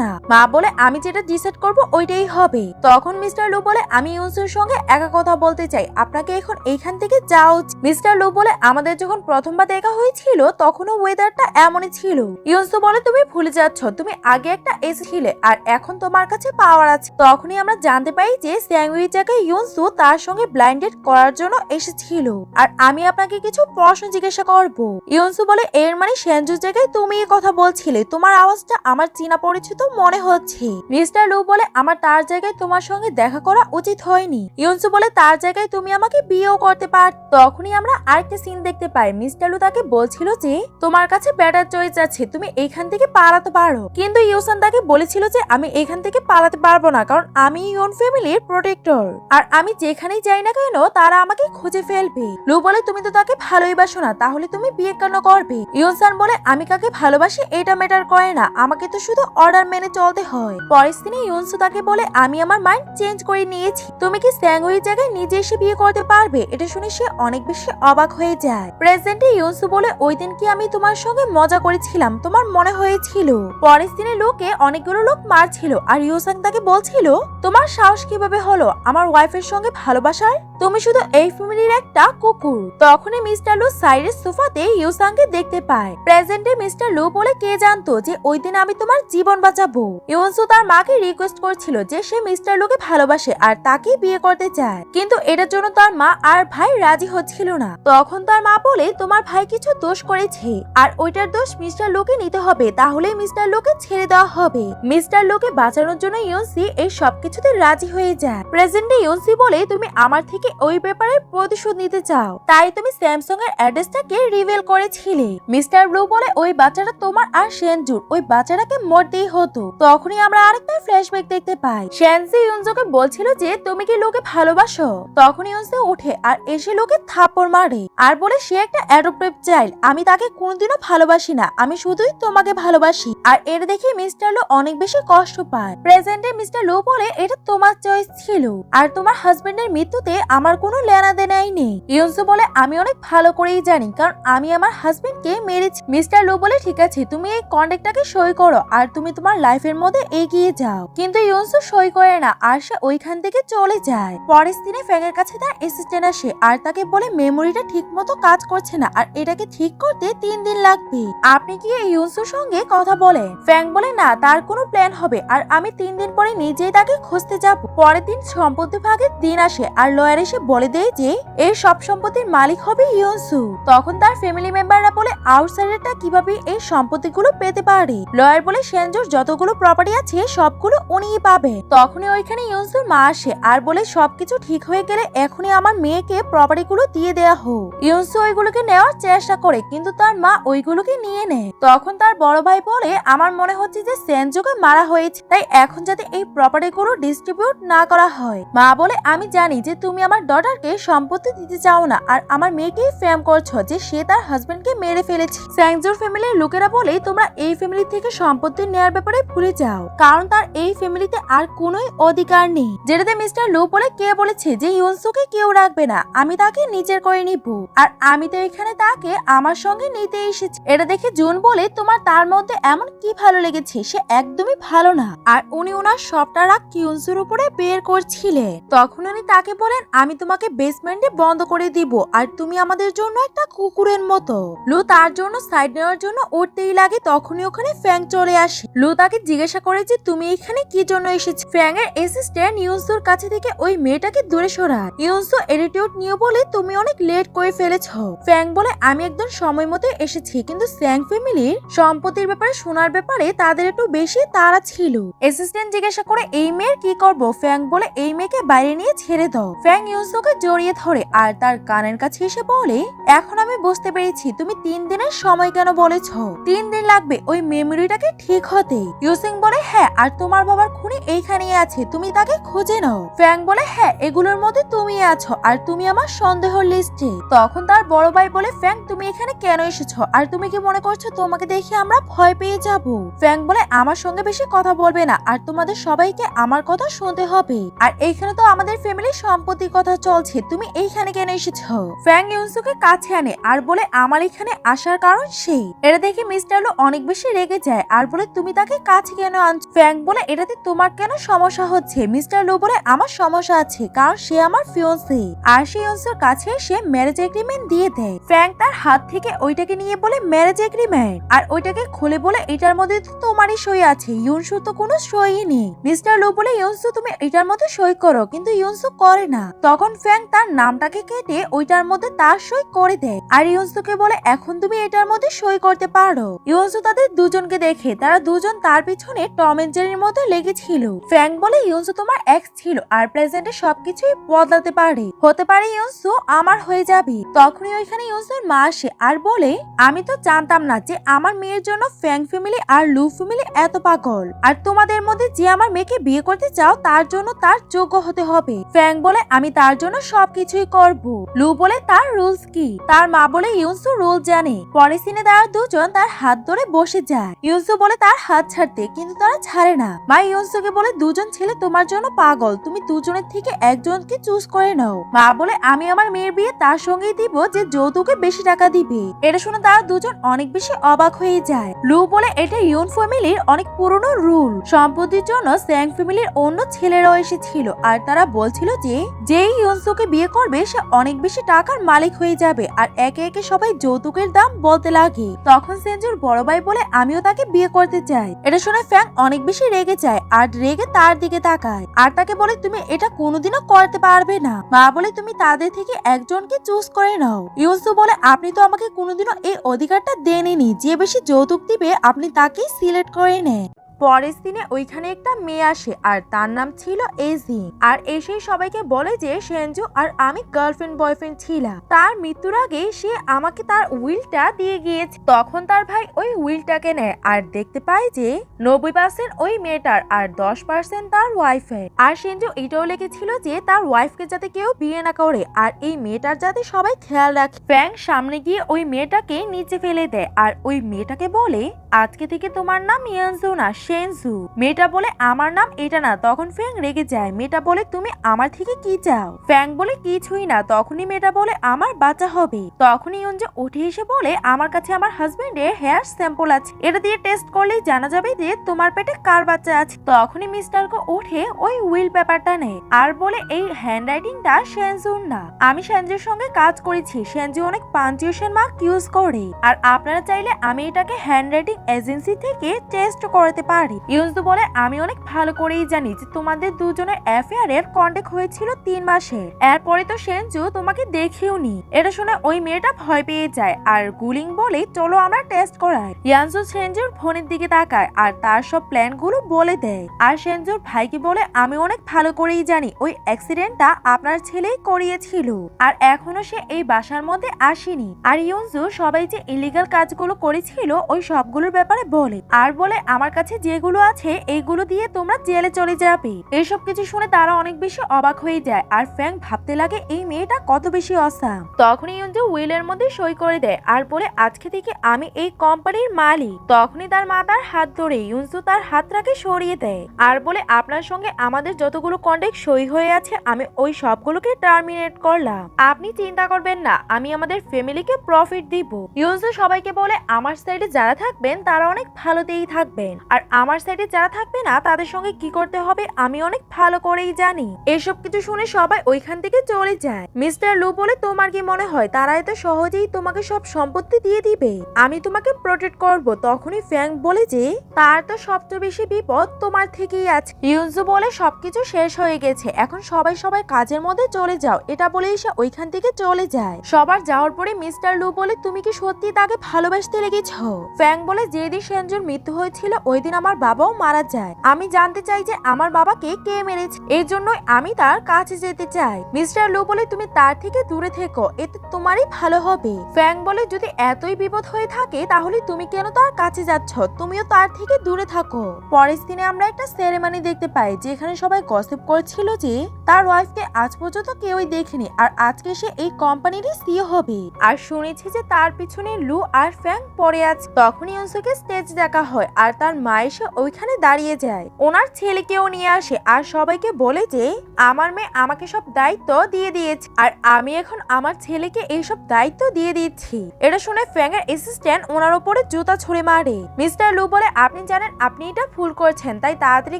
না। মা বলে, আমি যেটা ডিসাইড করব ওইটাই হবে। তখন মিস্টার লু বলে, আমি ইউসুর সঙ্গে একা কথা বলতে চাই, আপনাকে এখন এইখান থেকে যাও। মিস্টার লু বলে, আমাদের যখন প্রথমবার দেখা হয়েছিল তখনও ওয়েদারটা এমনই ছিল। ইউসু বলে, তুমি ভুলে যাচ্ছ, তুমি আগে একটা এসে ছিলে আর এখন তোমার কাছে পাওয়ার আছে। তখনই আমরা জানতে পারি যে স্যাংউইচাকে ইউসু তার সঙ্গে ব্লাইন্ডেড করার জন্য এসেছিল। আর আমি আপনাকে কিছু প্রশ্ন জিজ্ঞাসা করব। ইউসু বলে, এর মানে সেনজুর জায়গায় তুমি এই কথা বলছিলে, তোমার আওয়াজটা আমার চেনা পরিচিত মনে হচ্ছে। মিস্টার লু বলে, আমার তার জায়গায় তোমার সঙ্গে দেখা করা উচিত হয়নি। ইউসু বলে, তার জায়গায় তুমি আমাকে বিয়েও করতে পার। তখনই আমরা আরেকটা সিন দেখতে পাই। মিস্টার লু তাকে বলছিল যে তোমার কাছে বেটার চয়েস আছে, তুমি এইখান থেকে পালাতে পারো। কিন্তু ইউসান তাকে বলেছিল যে আমি এখান থেকে পালাতে পারবো না, কারণ আমি ইউন ফ্যামিলির প্রোটেক্টর আর আমি যেখানেই যাই না কেন তারা আমাকে খুঁজে ফেলবে। লু বলে, তুমি তো তাকে ভালোই বাসো না, তাহলে তুমি বিয়ে কেন করবে? ইউসান বলে, আমি কাকে ভালোবাসি এটা ম্যাটার করে না, আমাকে তো শুধু অর্ডার মেনে চলতে হয়। পরের দিনে ইউনসু তাকে বলে, আমি আমার মাইন্ড চেঞ্জ করে নিয়েছি, তুমি কি স্যাংউইর জায়গায় নিজে এসে বিয়ে করতে পারবে? এটা শুনে সে অনেক বেশি অবাক হয়ে যায়। প্রেজেন্টে ইউনসু বলে, ওই দিন কি আমি তোমার সঙ্গে মজা করে করেছিলাম তোমার মনে হয়েছিল। পরের দিনে লোকে অনেকগুলো লোক মারছিল আর ইউসাং তাকে বলছিল তোমার সাহস কিভাবে হলো আমার ওয়াইফের সঙ্গে ভালোবাসার, তুমি শুধু এই ফ্যামিলির একটা কুকুর। তখনই মিস্টার লু সাইডের সোফাতে ইউসাংকে দেখতে পায়। প্রেজেন্টে মিস্টার লু বলে কে জানতো যে ওই দিন আমি তোমার জীবন বাঁচাবো। ইউনসু তার মাকে রিকোয়েস্ট করছিল যে সে মিস্টার লুকে ভালোবাসে আর তাকে বিয়ে করতে চায়, কিন্তু এটার জন্য তার মা আর ভাই রাজি হচ্ছিল না। তখন তার মা বলে তোমার ভাই কিছু দোষ করেছে আর ওইটার দোষ মিস্টার লুকে নিতে হবে, তাহলে মিস্টার লুকে ছেড়ে দেওয়া হবে। মিস্টার লুকে বাঁচানোর জন্য ইউনসি এই সবকিছুতে রাজি হয়ে যায়। প্রেজেন্টে ইউনসি বলে তুমি আমার থেকে ওই ব্যাপারে প্রতিশোধ নিতে চাও, তাই তুমি স্যামসাং এর অ্যাড্রেসটাকে রিভিল করেছিলে। মিস্টার ব্লু বলে ওই বাচ্চাটা তোমার আর সেনজুর, ওই বাচ্চাটাকে মরতেই হতো। তখনই আমরা আরেকটা ফ্ল্যাশব্যাক দেখতে পাই। সেনজি ইউনজোকে বলছিল যে তুমি কি লোকে ভালোবাসো। তখন ইউনজো উঠে আর এসে লোকে থাপ্পড় মারে আর বলে সে একটা অ্যাডপ্টেড চাইল্ড, আমি তাকে কোনোদিনও ভালোবাসি না, আমি শুধুই তোমাকে ভালোবাসি। আর এটা দেখে মিস্টার লু অনেক বেশি কষ্ট পায়। প্রেজেন্টে মিস্টার লু বলে এটা তোমার চয়েস ছিল আর তোমার হাজবেন্ডের মৃত্যুতে আমার কোনো লেনা দেনাই নেই। ইউনজো বলে আমি অনেক ভালো করেই জানি, কারণ আমি আমার হাজবেন্ডকে মেরেছি। মিস্টার লু বলে ঠিক আছে তুমি এই কন্ট্রাক্টটাকে সই করো আর তুমি তোমার লাইফের মধ্যে এগিয়ে যাও, কিন্তু ইউনজো সই করে না আর সে ওইখান থেকে চলে যায়। পরের দিনে ফ্যাংয়ের কাছে তার অ্যাসিস্ট্যান্ট আসে আর তাকে বলে মেমোরিটা ঠিক মতো কাজ করছে না আর এটাকে ঠিক করতে 3 দিন লাগবে, আপনি কি এই ইউনজোর সঙ্গে কথা বলেন। ফ্যাং বলে না, তার কোনো প্ল্যান হবে আর আমি 3 দিন পরে নিজেই তাকে খুঁজতে যাব। পরের দিন সম্পত্তি ভাগের দিন আসে আর লয়ার এসে বলে দেয় যে এই সব সম্পত্তির মালিক হবে ইউনসু। তখন তার ফ্যামিলি মেম্বাররা বলে আউটসাইডারটা কিভাবে এই সম্পত্তিগুলো পেতে পারে। লয়ার বলে সেনজোর যতগুলো প্রপার্টি আছে সবগুলো উনিই পাবে। তখনই ওইখানে ইউনসুর মা আসে আর বলে সবকিছু ঠিক হয়ে গেলে এখনই আমার মেয়েকে প্রপার্টিগুলো দিয়ে দেয়া হোক। ইউনসু ওইগুলোকে নেওয়ার চেষ্টা করে কিন্তু তার মা ওইগুলোকে নিয়ে নেয়। তখন তার বড় ভাই বলে আমার মনে হচ্ছে যে সেনজোকে মারা হয়েছে, তাই এখন যাতে এই প্রপার্টিগুলো ডিস্ট্রিবিউট না করা হয়। মা বলে আমি জানি যে তুমি আমার ডটারকে সম্পত্তি দিতে চাও না আর আমার মেয়েকেই ফেম করছো যে সে তার হাজবেন্ডকে মেরে ফেলেছে। সেনজোর ফ্যামিলির লোকেরা বলে তোমরা এই ফ্যামিলি থেকে সম্পত্তি নেয়ার ব্যাপারে ভুলে যাও, কারণ তার এই ফ্যামিলিতে আর কোনো অধিকার নেই। যেটাতে মিস্টার লু বলে কে বলেছে যে ইউনসুকে কেউ রাখবে না, আমি তাকে নিজের করে নিব আর আমি তো এখানে তাকে আমার সঙ্গে নিতে এসেছি। এটা দেখে জুন বলে তোমার তার মধ্যে এমন কি ভালো লেগেছে, সে একদমই ভালো না আর উনি ওনার সবটা রাগ ইউনসুর উপরে বের করছিলেন। তখন উনি তাকে বলেন আমি তোমাকে বেসমেন্টে বন্ধ করে দিব আর তুমি আমাদের জন্য একটা কুকুরের মতো। লু তার জন্য সাইড নেওয়ার জন্য উঠতেই লাগে, তখনই ওখানে ফ্যাং চলে আসে। লু তাকে জিজ্ঞাসা করে যে তুমি এখানে কি জন্য এসেছো। ফ্যাং এর অ্যাসিস্ট্যান্ট ইউনসুর কাছে থেকে ওই মেয়েটাকে দূরে সরায়। ইউনসু অ্যাটিটিউড নিয়ে বলে তুমি অনেক লেট করে ফেলেছো। ফ্যাং বলে আমি একদম সময় মতো এসেছি, কিন্তু স্যাং ফ্যামিলির সম্পত্তির ব্যাপারে শোনার ব্যাপারে তাদের একটু বেশি তাড়া ছিল। অ্যাসিস্ট্যান্ট জিজ্ঞাসা করে এই মেয়ের কি করব। ফ্যাং বলে এই মেয়েকে বাইরে নিয়ে ছেড়ে দাও। ফ্যাং ইউনসুকে জড়িয়ে ধরে আর তার কানের কাছে এসে বলে এখন আমি বুঝতে পেরেছি তুমি 3 দিনের সময় কেন বলেছ। 3 দিন লাগবে ওই মেমোরিটাকে ঠিক হতে। ইউসিং বলে হ্যাঁ, আর তোমার বাবার খুনি এইখানেই আছে, তুমি তাকে খুঁজে নাও। ফ্যাং বলে হ্যাঁ, এগুলোর মধ্যে তুমি আছো আর তুমি আমার সন্দেহের লিস্টে। তখন তার বড় ভাই বলে ফ্যাং তুমি এখানে কেন এসেছো আর তুমি কি মনে করছো তোমাকে দেখে আমরা ভয় পেয়ে যাব। ফ্যাং বলে আমার সঙ্গে বেশি কথা বলবে না আর তোমাদের সবাইকে আমার কথা শুনতে হবে, আর এইখানে তো আমাদের ফ্যামিলির সম্পত্তির কথা চলছে, তুমি এইখানে কেন এসেছো। ফ্যাং ইউনসুকে কাছে আনে আর বলে আমার এখানে আসার কারণ সেই। এটা দেখে মিস্টার লু অনেক বেশি রেগে যায় আর বলে তুমি তাকে কাছে কেন আনছো। ফ্যাং বলে এটাতে তোমার কেন সমস্যা হচ্ছে। মিস্টার লু বলে আমার সমস্যা আছে, কারণ সে আমার ফিয়ন্সি আর সে ইউনসুর কাছে সে ম্যারেজ এগ্রিমেন্ট দিয়ে দেয়। ফ্যাং তার হাত থেকে ওইটাকে নিয়ে বলে ম্যারেজ এগ্রিমেন্ট, আর ওইটাকে খুলে বলে এটার মধ্যে তো তোমারই সই আছে, ইউনসু তো কোনো সই নেই। মিস্টার লু বলে ইউনসু তুমি এটার মধ্যে সই করো, কিন্তু ইউনসু করে না। তখন ফ্যাং তার নামটাকে কেটে ওইটার মধ্যে তার সই করে দেয় আর ইউনসুকে বলে এখন তুমি এটার মধ্যে সই করতে পারো। ইউনসু তাদের দুজনকে দেখে তারা দুজন তার পিছনে টম এন্ড জেরির মতো লেগেছিল। ফ্যাং বলে ইউনসু তোমার এক্স ছিল আর প্রেজেন্টে সবকিছুই বদলাতে পারে, হতে পারে ইউনসু আমার হয়ে যাবে। তখনই ওইখানে ইউনসুর মা আসে আর বলে আমি তো জানতাম না যে আমার মেয়ের জন্য ফ্যাং ফ্যামিলি আর লু ফ্যামিলি এত পাগল, আর তোমাদের মধ্যে যে আমার মেয়েকে বিয়ে করতে চাও তার জন্য তার যোগ্য হতে হবে। ফ্যাং বলে আমি তার জন্য সবকিছুই করব। লু বলে তার রুলস কি। তার মা বলে ইউনসু রুল জানে। পরে সিনে তারা দুজন তার হাত ধরে বসে যায়। ইউনসু বলে তার হাত ছাড়তে, কিন্তু তারা ছাড়ে না। মা ইউনসুকে বলে দুজন ছেলে তোমার জন্য পাগল, তুমি দুজনের থেকে একজনকে চুজ করে নাও। মা বলে আমি আমার মেয়ের বিয়ে তার সঙ্গেই দিব যে যৌতুকে বেশি টাকা দিবে। এটা শুনে তারা দুজন অনেক বেশি অবাক হয়ে যায়। লু বলে এটা ইউন ফ্যামিলির অনেক পুরনো রুল। সম্পত্তির জন্য স্যাং ফ্যামিলির অন্য ছেলেরাও এসেছিল আর তারা বলছিল যে যেই ইউনসুকে বিয়ে করবে সে অনেক বেশি টাকার মালিক হয়ে যাবে। আর একে একে সবাই যৌতুকের দাম বলতে লাগে। তখন সেঞ্জুর বড় ভাই বলে আমিও তাকে বিয়ে করতে চাই। এটা শুনে ফ্যাং অনেক বেশি রেগে যায় আর রেগে তার দিকে তাকায় আর তাকে বলে তুমি এটা কোনোদিনও করতে পারবে না। মা বলে তুমি তাদের থেকে একজনকে চুজ করে নাও। ইউনসু বলে আপনি তো আমাকে কোনোদিনও এই অধিকারটা দেননি, যে বেশি যৌতুক দিবে আপনি তাকেই সিলেক্ট করে নেন। পরের দিনে ওইখানে একটা মেয়ে আসে আর তার নাম ছিল এজি। আর এসেই সবাইকে বলে যে সেনজু আর আমি গার্লফ্রেন্ড বয়ফ্রেন্ড ছিলাম। তার মৃত্যুর আগে সে আমাকে তার উইলটা দিয়ে গিয়েছে। তখন তার ভাই ওই উইলটাকে নেয় আর দেখতে পায় যে 90% ওই মেয়েটার আর 10% তার ওয়াইফের। আর সেনজু এটাও লিখেছিল যে তার ওয়াইফকে যাতে কেউ বিয়ে না করে আর এই মেয়েটার যাতে সবাই খেয়াল রাখে। ফ্যাং সামনে গিয়ে ওই মেয়েটাকে নিচে ফেলে দেয় আর ওই মেয়েটাকে বলে আজকে থেকে তোমার নাম ইয়ানজু না সেনজু। মেয়েটা বলে আমার নাম এটা না। তখন ফ্যাং রেগে যায়। মেয়েটা বলে তুমি আমার থেকে কি চাও? ফ্যাং বলে কিছুই না। তখনই মেয়েটা বলে আমার বাচ্চা হবে। তখনই ইয়ঞ্জু উঠে এসে বলে আমার কাছে আমার হাজবেন্ডের হেয়ার স্যাম্পল আছে, এটা দিয়ে টেস্ট করলেই জানা যাবে যে তোমার পেটে কার বাচ্চা আছে। তখনই মিস্টার কো উঠে ওই উইল পেপারটা নেয় আর বলে এই হ্যান্ডরাইটিংটা সেনজুর না, আমি সেনজুর সঙ্গে কাজ করেছি। সেনজু অনেক পাঞ্চুয়েশন মার্ক ইউজ করে আর আপনারা চাইলে আমি এটাকে হ্যান্ডরাইটিং এজেন্সি থেকে টেস্ট করতে পারি। ইউনজু বলে আমি অনেক ভালো করেই জানি যে তোমাদের দুজনের অ্যাফেয়ারের কন্টাক্ট হয়েছিল 3 মাসে। এরপরে তো সেনজু তোমাকে দেখিও নি। এটা শুনে ওই মেয়েটা ভয় পেয়ে যায় আর গুলিং বলে চলো আমরা টেস্ট করাই। ইয়ানজু সেনজুর ফোনের দিকে তাকায় আর তার সব প্ল্যান গুলো বলে দেয়। আর সেনজুর ভাইকে বলে আমি অনেক ভালো করেই জানি ওই অ্যাক্সিডেন্টটা আপনার ছেলেই করিয়েছিল আর এখনো সে এই বাসার মধ্যে আসেনি। আর ইউনজু সবাই যে ইলিগাল কাজগুলো করেছিল ওই সবগুলোর ব্যাপারে বলে আর বলে আমার কাছে যেগুলো আছে এইগুলো দিয়ে তোমরা জেলে চলে যাবে। এসব কিছু শুনে তারা অনেক বেশি অবাক হয়ে যায় আর ফ্যাং ভাবতে লাগে এই মেয়েটা কত বেশি অসাম। তখনই ইয়ঞ্জু উইলের মধ্যে সই করে দেয় আর বলে আজকে থেকে আমি এই কোম্পানির মালিক। তখনই তার মা তার হাত ধরে ইয়ঞ্জু তার হাতটাকে সরিয়ে দেয় আর বলে আপনার সঙ্গে আমাদের যতগুলো কন্ট্রাক্ট সই হয়ে আছে আমি ওই সবগুলোকে টার্মিনেট করলাম। আপনি চিন্তা করবেন না, আমি আমাদের ফ্যামিলিকে প্রফিট দিব। ইয়ঞ্জু সবাইকে বলে আমার সাইডে যারা থাকবেন তারা অনেক ভালোতেই থাকবেন আর আমার সাইডে যারা থাকবে না তাদের সঙ্গে কি করতে হবে আমি অনেক ভালো করেই জানি। এসব কিছু শুনে সবাই ওইখান থেকে চলে যায়। মিস্টার লু বলে তোমার কি মনে হয় তারা এত সহজেই তোমাকে সব সম্পত্তি দিয়ে দিবে? আমি তোমাকে প্রোটেক্ট করব। তখনই ফ্যাং বলে যে তার তো সবচেয়ে বেশি বিপদ তোমার থেকেই আছে। ইউনজু বলে সবকিছু শেষ হয়ে গেছে, এখন সবাই কাজের মধ্যে চলে যাও। এটা বলেই সে ওইখান থেকে চলে যায়। সবার যাওয়ার পরে মিস্টার লু বলে তুমি কি সত্যি তাকে ভালোবাসতে লেগেছ? ফ্যাং বলে যেদিন সেনজুর মৃত্যু হয়েছিল ওই দিন আমার বাবাও মারা যায়। আমি জানতে চাই যে আমার বাবাকে কে মেরেছে, এর জন্যই আমি তার কাছে যেতে চাই। মিস্টার লু বলে তুমি তার থেকে দূরে থেকো, এতে তোমারই ভালো হবে। ফ্যাং বলে যদি এতই বিপদ হয়ে থাকে তাহলে তুমি কেন তার কাছে যাচ্ছ? তুমিও তার থেকে দূরে থাকো। পরের দিনে আমরা একটা সেরেমনি দেখতে পাই যেখানে সবাই গসিপ করছিল যে তার ওয়াইফকে আজ পর্যন্ত কেউই দেখেনি আর আজকে সে এই কোম্পানিরই সিইও হবে। আর শুনেছি যে তার পিছনে লু আর ফ্যাং পড়ে আছে। তখনই ইউনসুকে স্টেজ দেখা হয় আর তার মা এসে ওইখানে দাঁড়িয়ে যায়। ওনার ছেলেকেও নিয়ে আসে আর সবাইকে বলে যে আমার মেয়ে আমাকে সব দায়িত্ব দিয়ে দিয়েছে আর আমি এখন আমার ছেলেকে এইসব দায়িত্ব দিয়ে দিচ্ছি। এটা শুনে ফ্যাং এর অ্যাসিস্ট্যান্ট ওনার উপরে জুতা ছুঁড়ে মারে। মিস্টার লু বলে আপনি জানেন আপনি এটা ভুল করছেন, তাই তাড়াতাড়ি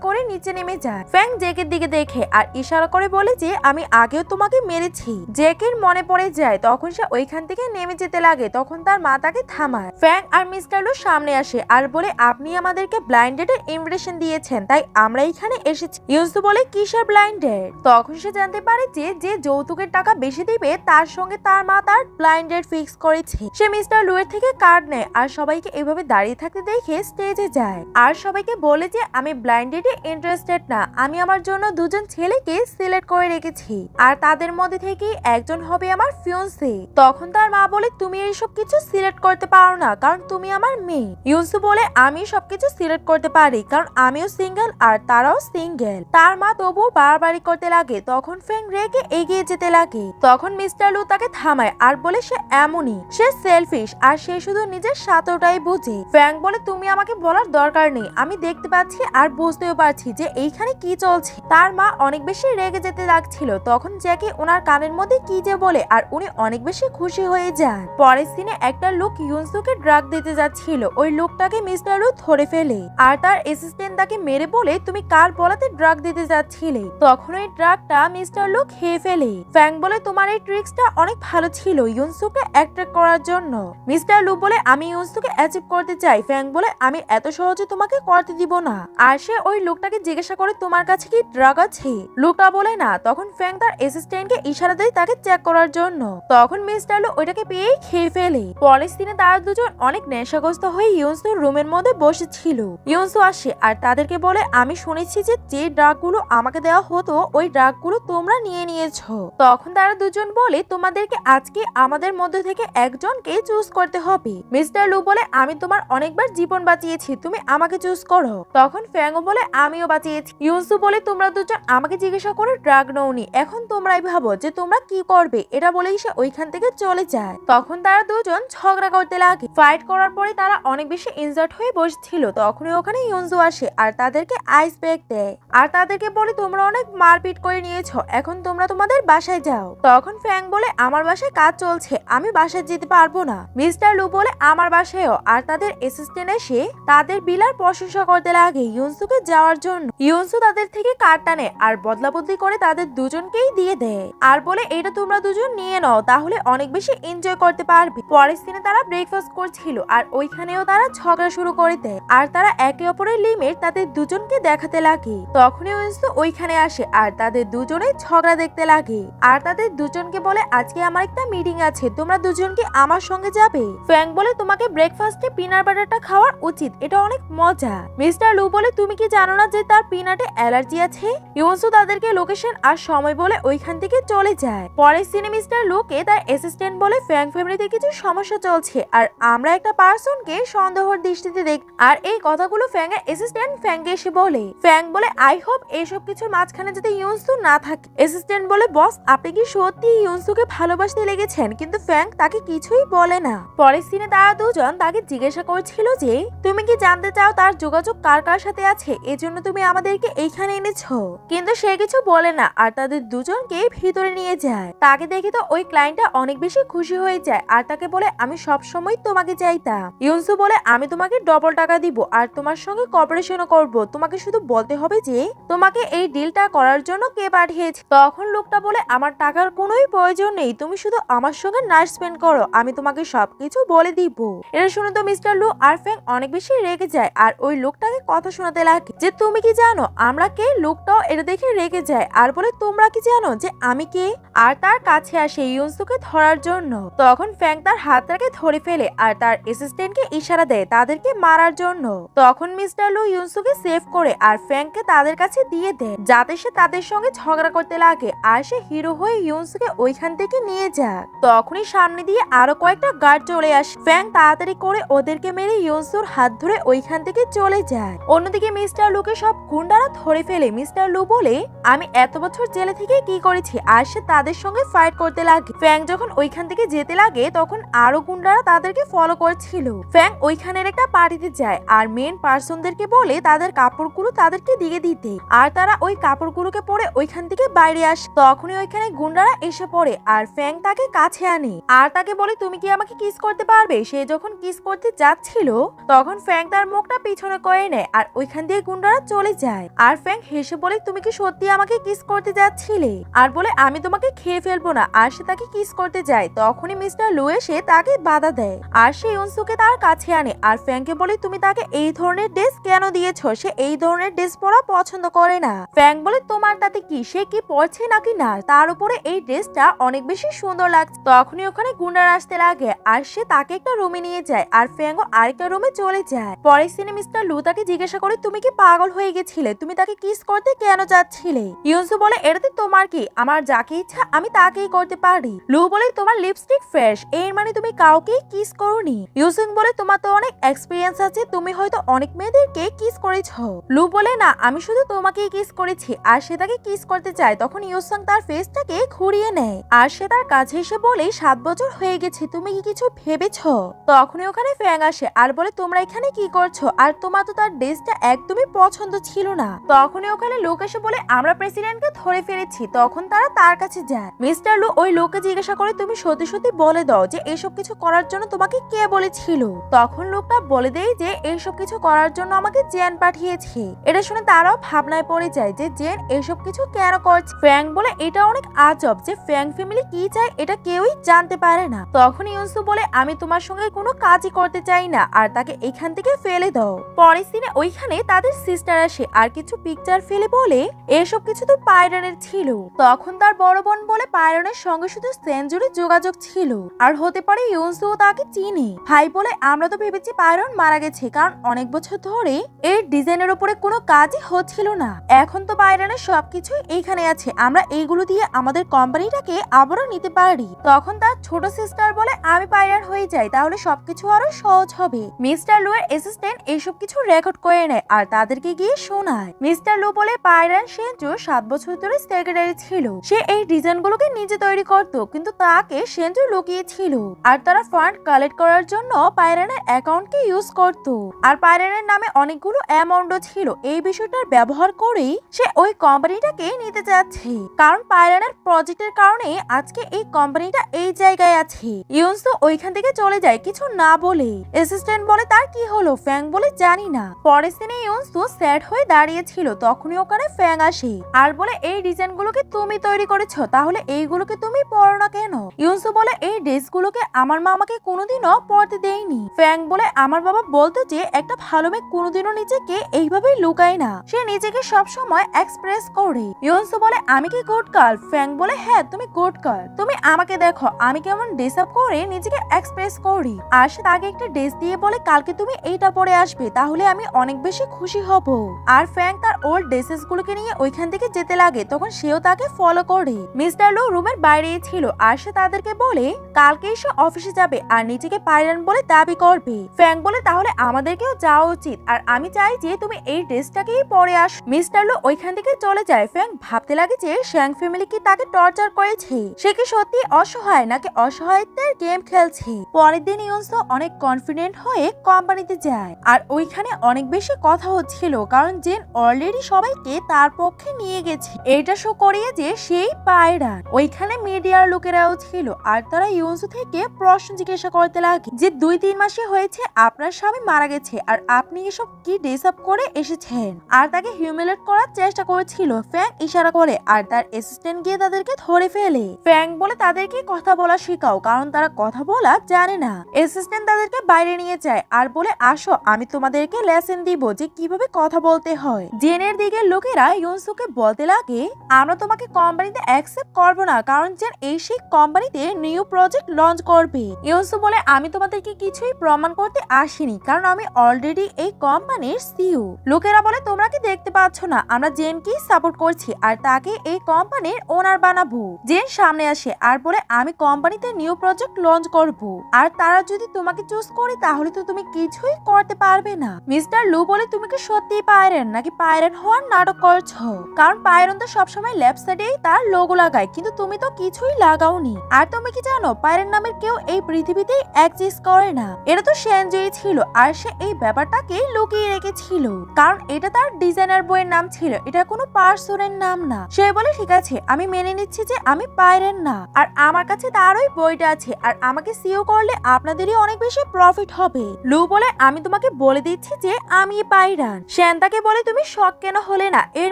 করে নিচে নেমে যায়। ফ্যাং জেকের দিকে দেখে আর ইশারা করে বলে যে আমি আগেও তোমাকে মেরেছি। জেকের মনে পড়ে যায়, তখন সে ওইখান থেকে নেমে যেতে লাগে। তখন তার মা তাকে থামায়। ফ্যাং আর মিস্টার লু সামনে আসে আর বলে আপনি আমাদেরকে ব্লাইন্ড ডেটের ইনভিটেশন দিয়েছেন তাই আমরা এখানে এসেছি। ইউনসু বলে কিসের ব্লাইন্ড ডেট? তখন সে জানতে পারে যে যে যৌতুকের টাকা বেশি দিবে তার সঙ্গে তার মা তার ব্লাইন্ড ডেট ফিক্স করেছে। সে মিস্টার লু এর থেকে কার্ড নেয় আর সবাইকে এভাবে দাঁড়িয়ে থাকতে দেখে স্টেজে যায় আর সবাইকে বলে যে আমি ব্লাইন্ড ডেটে ইন্টারেস্টেড না, আমি আমার জন্য দুজন ছেলেকে সিলেক্ট করে রেখেছি আর তাদের মধ্যে থেকে একজন হবে আমার ফিয়ন্সে। তখন তার মা বলে তুমি এইসব কিছু সিলেক্ট করতে পারো না কারণ তুমি আমার মেয়ে। ইউনসু বলে আমি সবকিছু সিলেক্ট রিলেট করতে পারি, কারণ আমিও সিঙ্গেল আর তারাও সিঙ্গেল। তার মা তবুও বাড়াবাড়ি করতে লাগে। তখন ফ্যাং রেগে এগিয়ে যেতে লাগে। তখন মিস্টার লু তাকে থামায় আর বলে সে এমনই, সে সেলফিশ আর সে শুধু নিজের স্বার্থটাই বুঝে। ফ্যাং বলে তুমি আমাকে বলার দরকার নেই, আমি দেখতে পাচ্ছি আর বুঝতেও পারছি যে এইখানে কি চলছে। তার মা অনেক বেশি রেগে যেতে লাগছিল। তখন জ্যাকি ওনার কানের মধ্যে কি যে বলে আর উনি অনেক বেশি খুশি হয়ে যান। পরের সিনে একটা লোক ইউনসুকে ড্রাগ দিতে যাচ্ছিল। ওই লোকটাকে মিস্টার লু ধরে ফেলে আর তার অ্যাসিস্ট্যান্ট তাকে মেরে বলে তুমি কার বলাতে ড্রাগ দিতে যাচ্ছিলে। তখন ওই ড্রাগটা মিস্টার লু খেয়ে ফেলে। ফ্যাং বলে তোমার এই ট্রিক্সটা অনেক ভালো ছিল ইউনসুকে অ্যাট্রাক্ট করার জন্য। মিস্টার লু বলে আমি ইউনসুকে অ্যাচিভ করতে চাই। ফ্যাং বলে আমি এত সহজে তোমাকে করতে দিব না। আর সে ওই লোকটাকে জিজ্ঞাসা করে তোমার কাছে কি ড্রাগ আছে। লোকটা বলে না। তখন ফ্যাং তার অ্যাসিস্ট্যান্টকে ইশারা দেয় তাকে চেক করার জন্য। তখন মিস্টার লু ওইটাকে পেয়েই খেয়ে ফেলে। পরের দিনে তারা দুজন অনেক নেশাগ্রস্ত হয়ে ইউনসুর রুমের মধ্যে বসেছিল। ইউনসু আসে আর তাদেরকে বলে আমি শুনেছি যে ড্রাগগুলো আমাকে দেওয়া হতো ওই ড্রাগগুলো তোমরা নিয়ে নিয়েছো। তখন তারা দুজন বলে তোমাদেরকে আজকে আমাদের মধ্যে থেকে একজনকে চুজ করতে হবে। মিস্টার লু বলে আমি তোমার অনেকবার জীবন বাঁচিয়েছি, তুমি আমাকে চুজ করো। তখন ফ্যাংও বলে আমিও বাঁচিয়েছি। ইউনসু বলে তোমরা দুজন আমাকে জিজ্ঞাসা করে ড্রাগ নওনি, এখন তোমরাই ভাবো যে তোমরা কি করবে। এটা বলেই সে ওইখান থেকে চলে যায়। তখন তারা দুজন ঝগড়া করতে লাগে। ফাইট করার পরে তারা অনেক বেশি ইনজার্ড হয়ে বসছিল। তখনই ওখানে ইউনসু আসে আর তাদেরকে আইস প্যাক দেয় আর তাদেরকে বলে তোমরা অনেক মারপিট করে নিয়েছো, এখন তোমরা তোমাদের বাসায় যাও। তখন ফ্যাং বলে আমার বাসায় কাজ চলছে, আমি বাসায় যেতে পারবো না। মিস্টার লু বলে আমার বাসায়ও। আর তাদের অ্যাসিস্ট্যান্ট এসে তাদের বিলার প্রশংসা করতে লাগে ইউনসুকে যাওয়ার জন্য। ইউনসু তাদের থেকে কার্ড টানে আর বদলা বদলি করে তাদের দুজনকেই দিয়ে দেয় আর বলে এটা তোমরা দুজন নিয়ে নাও, তাহলে অনেক বেশি এনজয় করতে পারবে। পরের দিনে তারা ব্রেকফাস্ট করছিল আর ওইখানেও তারা ঝগড়া শুরু করে দেয় আর তারা একে অপরের লিমিট তাদের দুজনকে দেখাতে লাগে। তখনই ইউনসু ওইখানে আসে আর তাদের দুজনে ঝগড়া দেখতে লাগে আর তাদের দুজনকে বলে আজকে আমার একটা মিটিং আছে, তোমরা দুজন কি আমার সঙ্গে যাবে। ফ্যাং বলে তোমাকে ব্রেকফাস্টে পিনাট বাটারটা খাওয়ার উচিত, এটা অনেক মজা। মিস্টার লু বলে তুমি কি জানো না যে তার পিনাটে অ্যালার্জি আছে। ইউনসু তাদেরকে লোকেশন আর সময় বলে ওইখান থেকে চলে যায়। পরের সিনে মিস্টার লুকে তার অ্যাসিস্ট্যান্ট বলে ফ্যাং ফ্যামিলিতে কিছু সমস্যা চলছে আর আমরা একটা পার্সনকে সন্দেহের দৃষ্টিতে দেখ। আর এই কথাগুলো ফ্যাং এর অ্যাসিস্ট্যান্ট ফ্যাংকে এসে বলে। ফ্যাং বলে আই হোপ এইসব কিছুর মাঝখানে যাতে ইউনসু না থাকে। অ্যাসিস্ট্যান্ট বলে বস আপনি কি সত্যি ইউনসুকে ভালোবাসতে লেগেছেন, কিন্তু ফ্যাং তাকে কিছুই বলে না। পরের সিনে তারা দুজন তাকে জিজ্ঞাসা করছিল যে তুমি কি জানতে চাও তার যোগাযোগ কার কার সাথে আছে, এজন্য তুমি আমাদেরকে এইখানে এনেছো। কিন্তু সে কিছু বলে না আর তাদের দুজনকে ভিতরে নিয়ে যায়। তাকে দেখে তো ওই ক্লায়েন্টটা অনেক বেশি খুশি হয়ে যায় আর তাকে বলে আমি সব সময় তোমাকে চাইতাম। ইউনসু বলে আমি তোমাকে ডবল টাকা দিব আর তোমার সঙ্গে কোঅপারেশনও করব, তোমাকে শুধু বলতে হবে যে তোমাকে এই ডিলটা করার জন্য কে পাঠিয়েছে। তখন লোকটা বলে আমার টাকার কোনোই প্রয়োজন নেই, তুমি শুধু আমার সঙ্গে নাইট স্পেন্ড করো, আমি তোমাকে সবকিছু বলে দিব। এটা শুনে তো মিস্টার লু আর ফ্যাং অনেক বেশি রেগে যায় আর ওই লোকটাকে কথা শোনাতে লাগে যে তুমি কি জানো আমরা কে। লোকটাও এটা দেখে রেগে যায় আর বলে তোমরা কি জানো যে আমি কে। আর তার কাছে আসে ইউনসুকে ধরার জন্য। তখন ফ্যাং তার হাতটাকে ধরে ফেলে আর তার অ্যাসিস্ট্যান্টকে ইশারা দেয় তাদেরকে মারার জন্য। তখন মিস্টার লু ইউনসুকে সেভ করে আর ফ্যাংকে তাদের কাছে দিয়ে দেয় যাতে সে তাদের সঙ্গে ঝগড়া করতে লাগে আর সে হিরো হয়ে ইউনসুকে ওইখান থেকে নিয়ে যাক। তখনই সামনে দিয়ে আরো কয়েকটা গার্ড চলে আসে। ফ্যাং তাড়াতাড়ি করে ওদেরকে মেরে ইউনসুর হাত ধরে ওইখান থেকে চলে যায়। অন্যদিকে মিস্টার লুকে সব গুন্ডারা ধরে ফেলে। মিস্টার লু বলে আমি এত বছর জেলে থেকে কি করেছি আর সে তাদের সঙ্গে ফাইট করতে লাগে। ফ্যাং যখন ওইখান থেকে যেতে লাগে তখন আরো গুন্ডারা তাদেরকে ফলো করছিল। ফ্যাং ওইখানের একটা পার্টিতে যায় আর মেন পার্সনদেরকে বলে তাদের কাপড়গুলো তাদেরকে দিয়ে দিতে আর তারা ওই কাপড়গুলোকে পরে ওইখান থেকে বাইরে আসে। তখনই ওইখানে গুন্ডারা এসে পড়ে আর ফ্যাং তাকে কাছে আনে আর তাকে বলে তুমি কি আমাকে কিস করতে পারবে। সে যখন কিস করতে যাচ্ছিল তখন ফ্যাং তার মুখটা পিছনে করে নেয় আর ওইখান দিয়ে গুন্ডারা চলে যায়। আর ফ্যাং হেসে বলে তুমি কি সত্যি আমাকে কিস করতে যাচ্ছিলে আর বলে আমি তোমাকে খেয়ে ফেলবো না। আর সে তাকে কিস করতে যায়। তখনই মিস্টার লু এসে তাকে বাধা দেয় আর সে ইউনসুকে তার কাছে আনে আর ফ্যাংকে বলে তুমি তাকে এই ধরনের ড্রেস কেন দিয়েছো, সে এই ধরনের ড্রেস পরা পছন্দ করে না। ফ্যাং বলে তোমার তাতে কি, সে কি পরছে নাকি না, তার উপরে এই ড্রেসটা অনেক বেশি সুন্দর লাগছে। তখনই ওখানে গুন্ডারা আসতে লাগে আর সে তাকে একটা রুমে নিয়ে যায় আর ফ্যাংও আরেকটা রুমে চলে যায়। পরের সিনে মিস্টার লু তাকে জিজ্ঞাসা করে তুমি কি পাগল হয়ে গেছিলে, তুমি তাকে কিস করতে কেন যাচ্ছিলে। ইউনসু বলে এটাতে তোমার কি, আমার যাকে ইচ্ছা আমি তাকেই করতে পারি। লু বলে তোমার লিপস্টিক ফ্রেশ, এর মানে তুমি কাউকে কিস করোনি। ইউসুং বলে তোমার তো অনেক এক্সপিরিয়েন্স আছে, তুমি হয়তো অনেক মেয়েদেরকে কিস করেছো। লু বলে না, আমি শুধু তোমাকেই কিস করেছি। আর সে তাকে কিস করতে চায়, তখন ইউসাং তার ফেসটাকে ঘুরিয়ে নেয় আর সে তার কাছে এসে বলে 7 বছর হয়ে গেছে, তুমি কি কিছু ভেবেছো? তখনই ওখানে ফ্যাং আসে আর বলে তোমরা এখানে কি করছো, আর তোমার তো তার ড্রেসটা একদমই পছন্দ ছিল না। তখনই ওখানে লোক এসে বলে আমরা প্রেসিডেন্টকে ধরে ফেলেছি। তখন তারা তার কাছে যায়। মিস্টার লু ওই লোককে জিজ্ঞাসা করে তুমি সত্যি সত্যি বলে দাও যে এসব কিছু করার জন্য তোমাকে কে বলেছিল। তখন লোকটা বলে দেয় যে এইসব কিছু করার জন্য আমাকে জেন পাঠিয়েছে। এটা শুনে তারাও ভাবনায় পড়ে যায় যে জেন এইসব কিছু কেন করছে। ফ্যাং বলে এটা অনেক আজব যে ফ্যাং ফ্যামিলি কি চায় এটা কেউই জানতে পারে না। তখন ইউনসু বলে আমি তোমার সঙ্গে কোনো কাজই করতে চাই না আর তাকে এখান থেকে ফেলে দাও। পরের দিনে ওইখানে তাদের সিস্টার আসে আর কিছু পিকচার ফেলে বলে এসব কিছু তো পায়রনের ছিল। তখন তার বড় বোন বলে পায়রনের সঙ্গে শুধু সেঞ্চুরি যোগাযোগ ছিল আর হতে পারে ইউনসু তাকে চিনে। ভাই বলে আমরা তো ভেবেছি পায়রন মারা গেছে, কারণ অনেক বছর ধরে এর ডিজাইনের উপরে কোনো কাজই হচ্ছিল না। এখন তো পায়রনের সবকিছু এইখানে আছে, আমরা এইগুলো দিয়ে আমাদের কোম্পানিটাকে আবারও নিতে পারি। তখন তার ছোট সিস্টার বলে আমি পায়রন হয়ে যাই, তাহলে সবকিছু আরো সহজ হবে। মিস্টার লু এর অ্যাসিস্ট্যান্ট এইসব কিছু রেকর্ড করে নেয় আর তাদেরকে গিয়ে শোনায়। মিস্টার লু বলে পায়রন সেঞ্চু 7 বছর ধরে সেক্রেটারি ছিল। সে এই ডিজাইনগুলোকে নিজে তৈরি করত, কিন্তু তাকে সেঞ্চু লুকিয়েছিল আর তারা ফান্ড কালেক্ট করার জন্য পায়রনের অ্যাকাউন্টকে ইউজ করত। আর পায়রনের নামে অনেকগুলো অ্যামাউন্টও ছিল। এই বিষয়টার ব্যবহার করেই সে ওই কোম্পানিটাকে নিতে যাচ্ছে, কারণ পায়রনের প্রজেক্টের কারণে আজকে এই কোম্পানিটা এই জায়গায় আছে। ইউনসু ওইখান থেকে চলে যায় কিছু না বলে। অ্যাসিস্ট্যান্ট বলে তার কি হলো? ফ্যাং বলে জানি না। পরের দিনে ইউনসু স্যাড হয়ে দাঁড়িয়েছিল, তখনই ওখানে ফ্যাং আসে আর বলে এই ডিজাইনগুলোকে তুমি তৈরি করেছো, তাহলে এইগুলোকে তুমি পরো না কেন? ইউনসু বলে এই ড্রেসগুলোকে আমার মা আমাকে কোনোদিনও পরতে দেয়নি। ফ্যাং বলে আমার বাবা বলতো যে একটা ভালো মেয়ে কোনোদিনও নিজেকে এইভাবেই লুকায় না, সে নিজেকে সবসময় এক্সপ্রেস করে। ইউনসু বলে আমি কি গুড গার্ল? ফ্যাং বলে হ্যাঁ তুমি গুড গার্ল, তুমি আমাকে দেখো আমি কেমন ড্রেস আপ করে নিজেকে এক্সপ্রেস করি। আর সে তাকে একটা ড্রেস দিয়ে বলে কালকে তুমি এইটা পরে আসবে, তাহলে আমি অনেক বেশি খুশি হব। আর ফ্যাং তার ওল্ড ড্রেসেস গুলোকে নিয়ে ওইখান থেকে যেতে লাগে, তখন সেও তাকে ফলো করে। মিস্টার লু রুমের বাইরেই ছিল আর সে তাদেরকে বলে কালকেই সে অফিসে যাবে আর নিজেকে পায়রন বলে দাবি করবে। ফ্যাং বলে তাহলে আমাদেরকেও যাওয়া উচিত, আর আমি চাই যে তুমি এই ড্রেসটাকেই পরে আস। মিস্টার লু ওইখান থেকে চলে যায়। ফ্যাং ভাবতে লাগে যে শ্যাং ফ্যামিলি কি তাকে টর্চার করেছে, সে কি সত্যি অসহায় নাকি অসহায়ত্বের গেম খেলছে। পরের দিন ইউনসু অনেক কনফিডেন্ট হয়ে কোম্পানিতে যায় আর ওইখানে অনেক বেশি কথা হচ্ছিল, কারণ জেন অলরেডি সবাইকে তার পক্ষে নিয়ে গেছে। এটা শো করিয়ে যে সেই পায়রন। ওইখানে মিডিয়ার লোকেরাও ছিল আর তারা ইউনসু থেকে প্রশ্ন জিজ্ঞাসা করতে লাগে যে 2-3 মাসে হয়েছে আপনার স্বামী মারা গেছে আর আপনি এসব কি ড্রেস আপ করে এসেছেন, আর তাকে হিউমিলেট করার চেষ্টা করেছিল। ফ্যাং ইশারা করে আর তার অ্যাসিস্ট্যান্ট গিয়ে তাদেরকে ধরে ফেলে। ফ্যাং বলে তাদেরকে কথা বলা শেখাও, কারণ তারা কথা বলা জানে না। অ্যাসিস্ট্যান্ট তাদেরকে বাইরে নিয়ে যায় আর বলে আসো আমি তোমাদেরকে লেসন দিব যে কিভাবে কথা বলতে হয়। জেনের দিকে লোকেরা ইউনসুকে বলতে লাগে আমরা তোমাকে কোম্পানিতে অ্যাকসেপ্ট করব না, কারণ জেন এই সেই কোম্পানিতে নিউ প্রজেক্ট লঞ্চ করবে। ইউনসু বলে আমি তোমাদেরকে কিছুই প্রমাণ করতে আসিনি, কারণ আমি অলরেডি এই কোম্পানির সিইও। লোকেরা বলে তোমরা কি দেখতে পাচ্ছ না আমরা জেনকে সাপোর্ট করছি আর তাকে এই কোম্পানির ওনার বানাবো। জেন সামনে আসে আর বলে আমি কোম্পানিতে নিউ প্রজেক্ট লঞ্চ করব, আর তারা যদি তোমাকে চুজ করে তাহলে তো তুমি কিছুই করতে পারবে না। মিস্টার লু বলে তুমি কি সত্যি পায়রন নাকি পায়রন হওয়ার নাটক করছো? কারণ পায়রন তো সবসময় লেফট সাইডেই তার লোগো লাগায়, কিন্তু তুমি তো কিছুই লাগাওনি। আর তুমি কি জানো পায়রন নামের কেউ এই পৃথিবীতে এক্সিস্ট করে না। এটা তো সেনজুই ছিল আর সে এই ব্যাপারটাকে লুকিয়ে রেখেছিল, কারণ এটা তার ডিজাইনার বইয়ের নাম ছিল, এটা কোনো পার্সনের নাম না। সে বলে ঠিক আছে আমি মেনে নিচ্ছি যে আমি পায়রন না, আর আমার কাছে তার ওই বইটা আছে, আর আমাকে সিও করলে আপনাদেরই অনেক বেশি প্রফিট হবে। লু বলে আমি তোমাকে বলে দিচ্ছি যে আমি পায়রন। শ্যান্তাকে বলে তুমি শক কেন হলে না, এর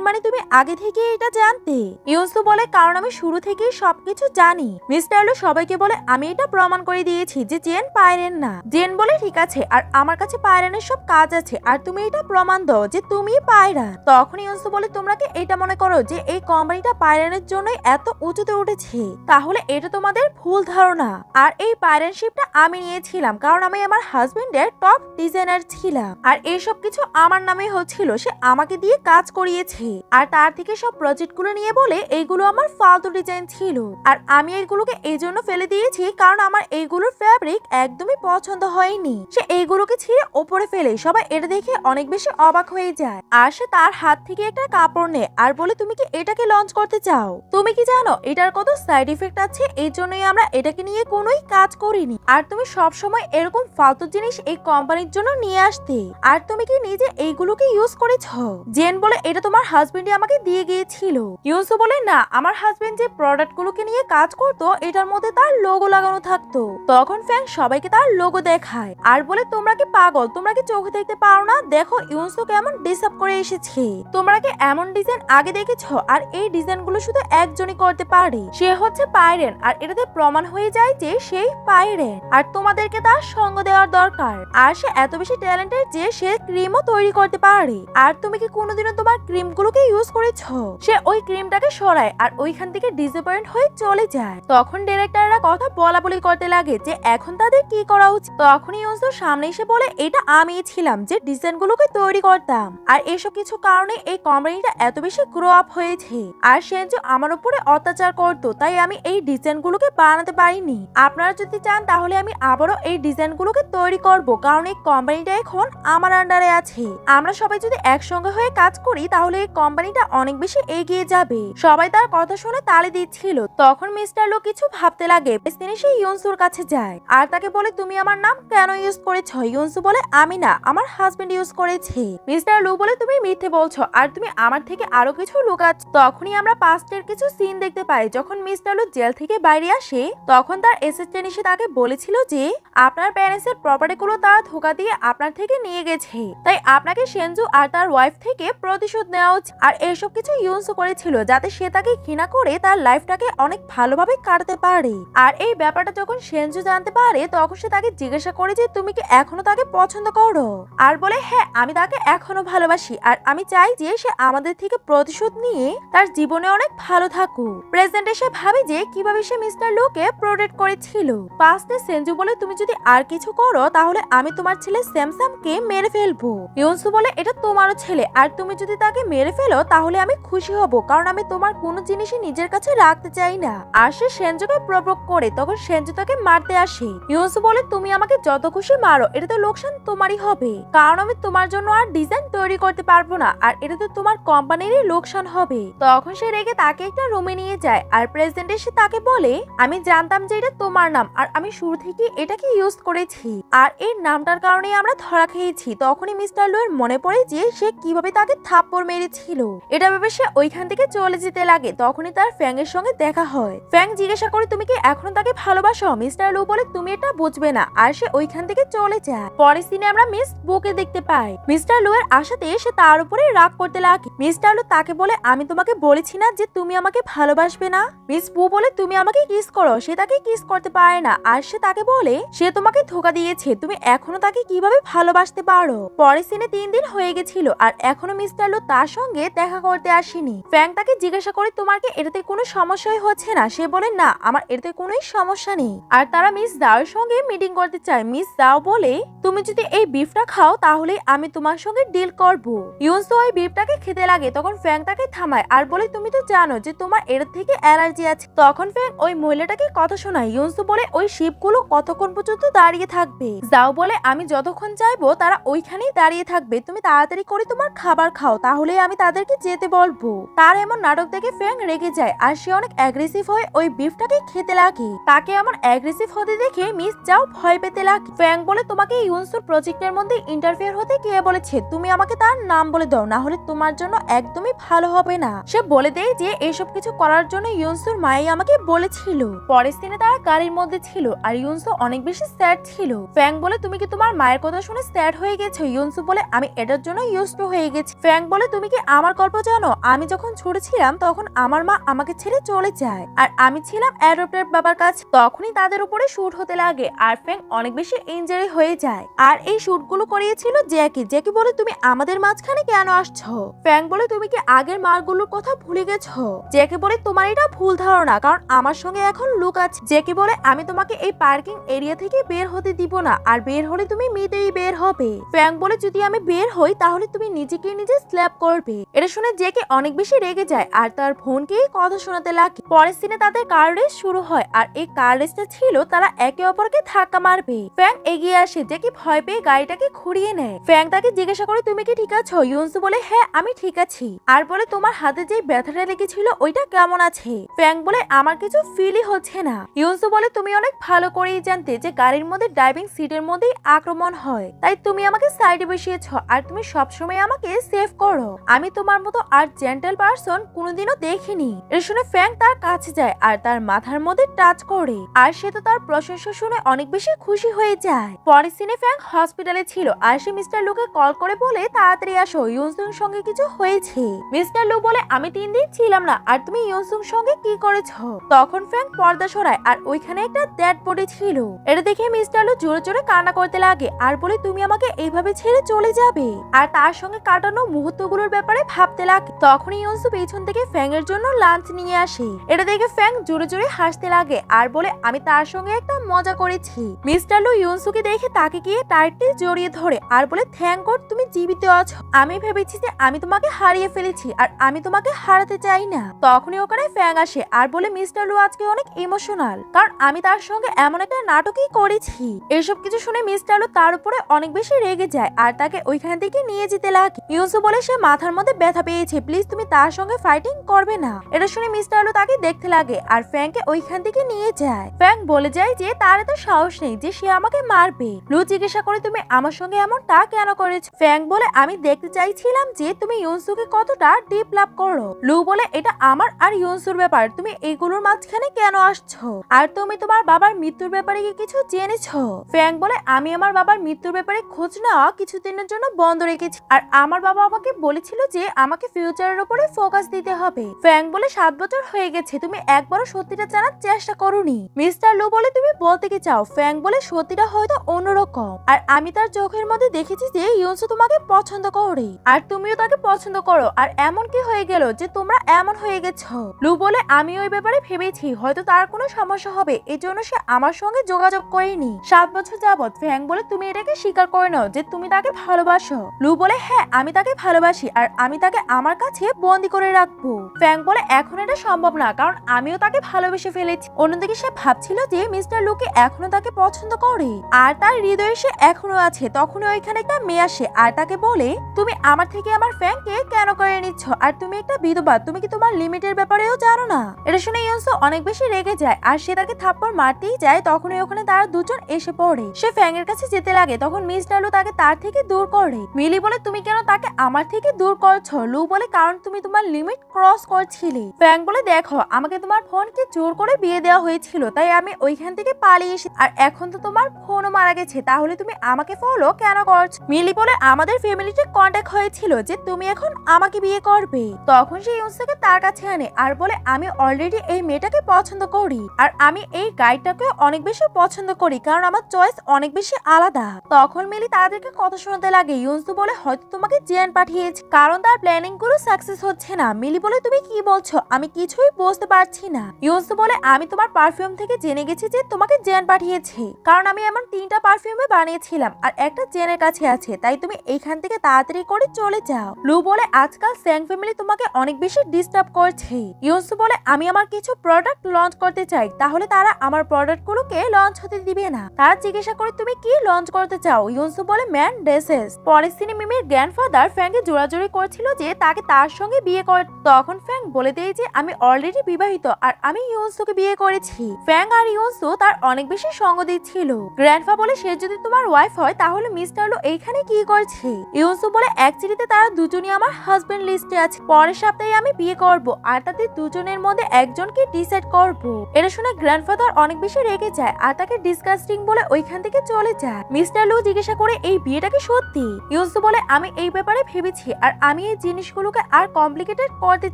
মানে তুমি আগে থেকে এটা জানতে। ইউনসু বলে কারণ আমি শুরু থেকেই সবকিছু জানি। মিস্টার লু সবাইকে বলে আমি এটা প্রমাণ করে দিয়েছি যে জেন পায়রন না। জেন বলে ঠিক আছে, আর আমার কাছে পায়রনের সব কাজ আছে, আর তুমি এটা প্রমাণ দাও যে তুমি পায়রন। তখন ইউনসু বলে তোমরা কি এটা মনে করো যে এই কোম্পানিটা পায়রনের জন্যই এত উঁচুতে উঠেছে? তাহলে এটা তোমাদের ভুল ধারণা। আর এই পায়রনশিপটা আমি নিয়েছিলাম কারণ আমি আমার হাজবেন্ডের টপ ডিজাইনার ছিলাম, আর এইসব কিছু আমার নামে হচ্ছিল। সে আমাকে দিয়ে কাজ করিয়েছে, আর তার থেকে সব প্রজেক্ট গুলো নিয়ে বলে এইগুলো আমার ফালতু ডিজাইন ছিল, আর আমি এইগুলোকে এই জন্য ফেলে দিয়েছি কারণ আমার এইগুলোর ফ্যাব্রিক একদমই পছন্দ হয়নি। সে এইগুলোকে ছিঁড়ে ওপরে ফেলে বলে সবাই এটা দেখে অনেক বেশি অবাক হয়ে যায়। আর সে তার হাত থেকে একটা কাপড় নেয় আর বলে তুমি কি এটাকে লঞ্চ করতে চাও? তুমি কি জানো এটার কত সাইড ইফেক্ট আছে? এই জন্যই আমরা এটাকে নিয়ে কোনোই কাজ করিনি। আর তুমি সব সময় এরকম ফালতু জিনিস এই কোম্পানির জন্য নিয়ে আসতে। আর তুমি কি নিজে এইগুলোকে ইউজ করেছো? জেন বলে এটা তোমার হাজবেন্ডই আমাকে দিয়ে গিয়েছিল। ইউনসু বলে না, আমার হাজবেন্ড যে প্রোডাক্ট গুলোকে নিয়ে কাজ করতো এটার মধ্যে তার লোগো লাগানো থাকতো। তখন ফ্যাং সবাইকে তার লোগো দেখায় আর বলে তোমরা কি পাগল? তোমরা কি চোখে দেখতে পারো না? দেখো ইউনসু কেমন ডিসাপ করে এসেছে। তোমরা কি এমন ডিজাইন আগে দেখেছো? আর এই ডিজাইন গুলো শুধু একজনই করতে পারে, সে হচ্ছে পাইরেন। আর এটাতে প্রমাণ হয়ে যায় যে সেই পাইরেন। আর তোমাদেরকে তার সঙ্গ দেওয়ার দরকার। আর সে এত বেশি ট্যালেন্টেড যে সে ক্রিমও তৈরি করতে পারে। আর তুমি কি কোনোদিনও তোমার ক্রিম গুলোকে ইউজ করেছো? সে ওই ক্রিমটাকে সরায় আর ওইখান থেকে ডিসঅ্যাপয়েন্ট হয়ে চলে যায়। তখন ডিরেক্টররা কথা বলাবলি করতে লাগে যে এখন তাদের কি করা উচিত। তখনই ইউনসু সামনে এসে বলে এটা আমিই ছিলাম যে ডিজাইন গুলোকে তৈরি করতাম। আর এসব কিছু কারণে এই কোম্পানিটা এত বেশি গ্রো আপ হয়েছে। আর সেনজু আমার উপরে অত্যাচার করতো, তাই আমি এই ডিজাইন গুলোকে বানাতে পারিনি। আপনারা যদি চান তাহলে আমি আবারও এই ডিজাইন গুলোকে তৈরি করব, কারণ এই কোম্পানিটা এখন আমার আন্ডারে আছে। আমরা সবাই যদি একসঙ্গে হয়ে কাজ করি তাহলে এই কোম্পানিটা অনেক বেশি এগিয়ে যাবে। সবাই তার কথা শুনে তালি দিচ্ছিল। তখন মিস্টার লু কিছু ভাবতে লাগে। তিনি সেই ইউনসুর কাছে যায় আর তাকে বলে তুমি আমার নাম কেন ইউজ করেছো? ইউনসু বলে আমি না, আমার হাজবেন্ড ইউজ করেছে। মিস্টার লু বলে তুমি মিথ্যে বলছো আর তুমি আমার থেকে আরো কিছু লুকাচ্ছ। তখনই আমরা পাস্টের কিছু সিন দেখতে পাই। যখন মিস্টার লু জেল থেকে বাইরে আসে তখন তার অ্যাসিস্ট্যান্ট এসে তাকে বলেছিল যে আপনার প্যারেন্টসের প্রপার্টি গুলো তারা ধোকা দিয়ে আপনার থেকে নিয়ে গেছে, তাই আপনাকে সেনজু আর তার ওয়াইফ থেকে প্রতিশোধ নেওয়া উচিত। আর এসব কিছু ইউনসু করেছিল যাতে সে তাকে ঘৃণা করে তার লাইফটাকে অনেক ভালোভাবে কাটাতে পারে। আর এই ব্যাপারটা যখন সেনজু জানতে পারে তখন সে তাকে জিজ্ঞাসা করে যে তুমি কি এখনো তাকে পছন্দ করো? আর বলে হ্যাঁ, আমি তাকে এখনো ভালোবাসি আর আমি চাই যে সে আমাদের থেকে প্রতিশোধ নিয়ে তার জীবনে অনেক ভালো থাকুক। প্রেজেন্টে সে ভাবে যে কিভাবে সে মিস্টার লুকে প্রোটেক্ট করেছিল। পাস্টে সেনজু বলে তুমি যদি আর কিছু করো তাহলে আমি তোমার ছেলে স্যামসামকে মেরে ফেলবো। ইউনসু বলে এটা তোমারও ছেলে আর তুমি যদি তাকে মেরে ফেলো তাহলে আমি খুশি হব, কারণ আমি তোমার কোনো জিনিসই নিজের কাছে রাখতে চাই না। আর সে সেনজুকে প্রভোগ করে তখন সেনজু তাকে মারতে আসে। ইউনসু বলে তুমি আমাকে যত খুশি মারো, এটা তো লোকসান তোমারই হবে, কারণ আমি তোমার জন্য আর ডিজাইন তৈরি করতে পারবো না আর এটা তো তোমার কোম্পানিরই লোকসান হবে। তখন সে রেগে তাকে একটা রুমে নিয়ে যায় আর প্রেসিডেন্ট এসে তাকে বলে আমি জানতাম যে এটা তোমার নাম আর আমি শুরু থেকে এটাকে ইউজ করেছি আর এই নামটার কারণে আমরা ধরা খেয়েছি। তখনই মিস্টার লু এর মনে পড়ে যে সে কিভাবে তাকে থাপ্পড় মেরেছিল। এটা ভেবে সে ওইখান থেকে চলে যেতে লাগে। তখনই তার ফ্যাং এর সঙ্গে দেখা হয়। ফ্যাং জিজ্ঞাসা করে তুমি কি এখনো তাকে ভালোবাসো? মিস্টার লু বলে তুমি এটা বুঝবে না আর সে ওইখান থেকে চলে যায়। পরের সিনে আমরা মিস বুকে দেখতে পাই। মিস্টার লু এর আশাতে সে তার উপরে রাগ করতে লাগে। মিস্টার লু তাকে বলে আমি তোমাকে বলেছি না যে তুমি আমাকে ভালোবাসবে না? মিস বু বলে তুমি আমাকে কিস করো। সে তাকে কিস করতে পারে না আর সে তাকে বলে সে তোমাকে ধোকা দিয়েছে, তুমি এখনো তাকে কিভাবে ভালোবাসতে পারো। পরের সিনে 3 দিন হয়ে গেছিল আর এখনো মিস্টার লু তার সঙ্গে দেখা করতে আসেনি। ফ্যাং তাকে জিজ্ঞাসা করে তোমার কি এটাতে কোনো সমস্যাই হচ্ছে না? সে বলে না, আমার এটাতে কোনো সমস্যা নেই। আর তারা মিস দাওর সঙ্গে মিটিং করতে চায়। মিস দাও বলে তুমি যদি এই বিফটা খাও তাহলে আমি তোমার সঙ্গে ডিল করব। ইউনসু ওই বিফটাকে খেতে লাগে। তখন ফ্যাং তাকে থামায় আর বলে তুমি তো জানো যে তোমার এর থেকে অ্যালার্জি আছে। তখন ফ্যাং ওই মহিলাটাকে কথা শোনায়। ইউনসু বলে ওই শিপগুলো কতক্ষণ পর্যন্ত দাঁড়িয়ে থাকবে? যাও বলে আমি যতক্ষণ চাইবো তারা ওইখানেই দাঁড়িয়ে থাকবে, তুমি তাড়াতাড়ি করে তোমার খাবার খাও তাহলে আমি তাদেরকে যেতে বলবো। তার এমন নাটক দেখে ফ্যাং রেগে যায় আর সে অনেক অ্যাগ্রেসিভ হয়ে ওই বিফটাকে খেতে লাগে। তাকে এমন অ্যাগ্রেসিভ হতে দেখে মিস যাও ভয় পেতে লাগে। ফ্যাং বলে তোমাকে ইউনসুর প্রজেক্টের মধ্যে ইন্টারফেয়ার হতে কে বলেছে? তুমি আমাকে তার নাম বলে দাও, না হলে তোমার জন্য একদমই ভালো হবে না। সে বলে দেয় যে এসব কিছু করার জন্য ইউনসুর মাই আমাকে বলেছিল। পরের দিনে তারা গাড়ির মধ্যে ছিল আর ইউনসু অনেক বেশি স্যাড ছিল। ফ্যাং বলে তুমি কি তোমার মায়ের কথা শুনে স্যাড হয়ে গেছো? ইউনসু বলে আমি এটার জন্য ইউজড টু হয়ে গেছি। ফ্যাং বলে তুমি কি আমার গল্প জানো? আমি যখন ছোট ছিলাম তখন আমার মা আমাকে ছেড়ে চলে যায় আর আমি ছিলাম অ্যাডপ্টেড বাবার কাছে। তখনই তাদের উপরে শুট হতে লাগে আর ফ্যাং অনেক বেশি ইনজারি হয়ে যায়। আর এই শুট গুলো করিয়েছিল জ্যাকি। জ্যাকি বলে তুমি আমাদের মাঝখানে কেন আসছো? ফ্যাং বলে তুমি কি আগের মারগুলোর কথা ভুলে গেছো? জ্যাকি বলে তোমার এটা ভুল ধারণা, কারণ আমার সঙ্গে এখন লুক আছে। জ্যাকি বলে আমি তোমাকে এই পার্কিং এরিয়া থেকে বের হতে দিব না, আর বের হলে তুমি মিটেই বের হবে। ফ্যাং বলে যদি আমি বের হই তাহলে তুমি নিজেকে নিজে স্ল্যাপ করবে। এটা শুনে জ্যাকি অনেক বেশি রেগে যায় আর তার বোনকে কথা শোনাতে লাগে। পরের সিনে তাদের কার রেস শুরু হয় আর এই কার রেসটা ছিল তারা একে অপরকে ধাক্কা মারবে। ফ্যাং এগিয়ে আসে। জ্যাকি ভয় পেয়ে গাড়িটাকে ঘুরিয়ে নেয়। ফ্যাং তাকে জিজ্ঞাসা করে তুমি কি ঠিক আছো? ইউনসু বলে হ্যাঁ আমি ঠিক আছি। আর বলে তোমার হাতে যে ব্যথাটা লেগেছিল ওইটা কেমন আছে? ফ্যাং বলে আমার কিছু ফিলই হচ্ছে না। ইউনসু বলে তুমি অনেক ভালো করেই জানতে যে গাড়ির মধ্যে ড্রাইভিং সিটের মধ্যেই আক্রমণ হয়, তাই তুমি আমাকে সাইডে বসিয়েছো আর তুমি সবসময় আমাকে সেভ করো। আমি তোমার মতো আর জেন্টল পারসন কোনোদিনও দেখিনি। এটা শুনে ফ্যাং তার কাছে যায় আর তার মাথার মধ্যে টাচ করে, আর সে তো তার প্রশংসা শুনে অনেক বেশি খুশি হয়ে যায়। পরের সিনে ফ্যাং হসপিটালে ছিল আর সে মিস্টার লুকে কল করে বলে তাড়াতাড়ি আসো, ইউনসুর সঙ্গে কিছু হয়েছে। মিস্টার লু বলে আমি 3 দিন ছিলাম না, আর তুমি ইউনসুর সঙ্গে কি করেছো? তখন ফ্যাং পর্দা সরায় আর ওইখানে একটা ডেড বডি ছিল। এটা দেখে মিস্টার লু জোরে জোরে কান্না করতে লাগে আর বলে তুমি আমাকে এইভাবে ছেড়ে চলে যাবে, আর তার সঙ্গে কাটানো মুহূর্তগুলোর ব্যাপারে ভাবতে লাগে। তখনই ইউনসু পেছন থেকে ফ্যাং এর জন্য লাঞ্চ নিয়ে আসে। এটা দেখে ফ্যাং জোরে জোরে হাসতে লাগে আর বলে আমি তার সঙ্গে একটা মজা করেছি। মিস্টার লু ইউনসুকে দেখে তাকে গিয়ে টাইটলি জড়িয়ে ধরে আর বলে থ্যাংক গড তুমি জীবিত আছো। আমি ভেবেছি যে আমি তোমাকে হারিয়ে ফেলেছি আর আমি তোমাকে হারাতে চাই না। তখনই ওখানে ফ্যাং আসে আর বলে মিস্টার লু আজকে অনেক ইমোশনাল, কারণ আমি তার সঙ্গে এমন একটা নাটকই করেছি। এসব কিছু শুনে মিস্টার লু তার উপরে অনেক বেশি রেগে যায় আর তাকে ওইখান থেকে নিয়ে যেতে লাগে। ইউনসু বলে সে মাথার মধ্যে ব্যথা পেয়েছে, প্লিজ তুমি তার সঙ্গে ফাইটিং করবে না। এটা শুনে মিস্টার লু তাকে দেখতে লাগে আর ফ্যাংকে ওইখান থেকে নিয়ে যায়। ফ্যাং বলে যায় যে তার এত সাহস নেই যে সে আমাকে মারবে। লু জিজ্ঞাসা করে তুমি আমার সঙ্গে এমনটা কেন করেছো? ফ্যাং বলে আমি দেখতে চাইছিলাম যে তুমি ইউনসুকে কতটা ডিপ লাভ করো। লু বলে এটা আমার আর ইউনসুর ব্যাপার, তুমি এইগুলোর মাঝখানে কেন আসছো? আর তুমি তোমার বাবার মৃত্যুর ব্যাপারে কি কিছু জেনেছো? ফ্যাং বলে আমি আমার বাবার মৃত্যুর ব্যাপারে খোঁজ নেওয়া কিছুদিনের জন্য বন্ধ রেখেছি, আর আমার বাবা আমাকে বলেছিল যে আমাকে ফিউচারের উপরে ফোকাস দিতে হবে। ফ্যাং বলে 7 বছর হয়ে গেছে, তুমি একবারও সত্যিটা জানার চেষ্টা করোনি। মিস্টার লু বলে তুমি বলতে কি চাও? ফ্যাং বলে সত্যিটা হয়তো অন্যরকম, আর আমি তার চোখের মধ্যে দেখেছি যে ইউনসু তোমাকে পছন্দ করে আর তুমিও তাকে পছন্দ করো, আর এমন কি হয়ে গেল যে তোমরা এমন হয়ে গেছো? লু বলে আমি ওই ব্যাপারে ভেবেছি হয়তো তার কোনো সমস্যা হবে, এজন্য সে আমার সঙ্গে যোগাযোগ করেনি 7 বছর যাবত। ফ্যাং বলে তুমি এটাকে স্বীকার করে নাও যে তুমি তাকে ভালোবাসো। লু বলে হ্যাঁ আমি তাকে ভালোবাসি আর আমি তাকে আমার কাছে বন্দি করে রাখবো। ফ্যাং বলে এখন এটা সম্ভব না, কারণ আমিও তাকে ভালোবেসে ফেলেছি। অন্যদিকে সে ভাবছিল যে মিস্টার লুকে এখনো তাকে পছন্দ করে আর তার হৃদয়ে সে এখনো আছে। তখনই ওইখানে একটা মেয়ে আসে আর তাকে বলে তুমি আমার থেকে আমার ফ্যাংকে কেন করে নিচ্ছ, আর তুমি একটা বিধবা, তুমি কি তোমার লিমিটের ব্যাপারেও জানো না? এটা শুনে ইউনসু অনেক বেশি রেগে যায় আর সে তাকে থাপ্পড় মারতেই যায়। তখনই ওখানে তারা দুজন এসে পড়ে। সে ফ্যাং এর কাছে যেতে লাগে, তখন মিস্টার লু তাকে তার থেকে দূর করে। মিলি বলে তুমি কেন তাকে আমার থেকে দূর করছো? লু বলে কারণ তুমি তোমার লিমিট ক্রস করছিলে। ফ্যাং বলে দেখো আমাকে তোমার ফোনকে জোর করে বিয়ে দেওয়া হয়েছিল, তাই আমি ওইখান থেকে পালিয়ে এসে, আর এখন তো তোমার ফোনও মারা গেছে, তাহলে তুমি আমাকে ফলো কেন করছো? মিলি বলে আমাদের ফ্যামিলিতে কন্ট্যাক্ট হয়েছিল যে তুমি এখন আমাকে বিয়ে করবে। তখন সে ইউনসুকে তার কাছে আনে আর বলে আমি অলরেডি এই মেয়েটাকে পছন্দ করি, আর আমি এই গাইডটাকে অনেক বেশি পছন্দ করি, কারণ আমার চয়েস অনেক বেশি আলাদা। তখন মিলি তাদেরকে কথা শোনাতে লাগে। ইউনসু বলে হয়তো তোমাকে জেন পাঠিয়েছে, কারণ তার প্ল্যানিং গুলো সাকসেস হচ্ছে না। মিলি বলে তুমি কি বলছো? আমি কিছুই বুঝতে পারছি না। ইউনসু বলে আমি তোমার পারফিউম থেকে জেনে গেছি যে তোমাকে জেন পাঠিয়েছে, কারণ আমি এমন 3টা পারফিউমে বানিয়েছিলাম আর একটা জেনের কাছে আছে, তাই তুমি এইখান থেকে তাড়াতাড়ি করে চলে যাও। লু বলে আজকাল স্যাং ফ্যামিলি তোমাকে অনেক বেশি ডিস্টার্ব করছে। ইউনসু বলে আমি আমার কিছু প্রোডাক্ট লঞ্চ করতে চাই, তাহলে তারা আমার প্রোডাক্ট গুলোকে লঞ্চ হতে দিবে না। তারা জিজ্ঞাসা করে তুমি কি লঞ্চ করতে চাও? ইউনসু বলে ম্যান ড্রেসেস। পরের সিনে মিমির গ্র্যান্ডফাদার ফ্যাংকে জোরাজোরি করছিল যে তাকে তার সঙ্গে বিয়ে করে। তখন ফ্যাং বলে দেয় যে আমি অলরেডি বিবাহিত আর আমি ইউনসুকে বিয়ে করেছি। ফ্যাং আর ইউনসু তার অনেক বেশি সঙ্গ দিচ্ছিল। গ্র্যান্ডফা বলে সে যদি তোমার ওয়াইফ হয় তাহলে মিস্টার লু এইখানে কি করছে? ইউনসু বলে অ্যাকচুয়ালি তারা দুজনই আমার হাজবেন্ড লিস্টে আছে, পরের সপ্তাহে আমি বিয়ে করব আর তাদের দুজনের মধ্যে একজনকে ডিসাইড করব। এটা শুনে গ্র্যান্ডফাদার অনেক বেশি রেগে যায় আর তাকে ডিসকাস্টিং বলে ওইখান থেকে চলে যায়। মিস্টার লু জিজ্ঞাসা করে এই বিয়েটা কি সত্যি? ইউনসু বলে আমি এই ব্যাপারে ভেবেছি আর আমি এই জিনিসগুলোকে আর কমপ্লিকেটেড করতে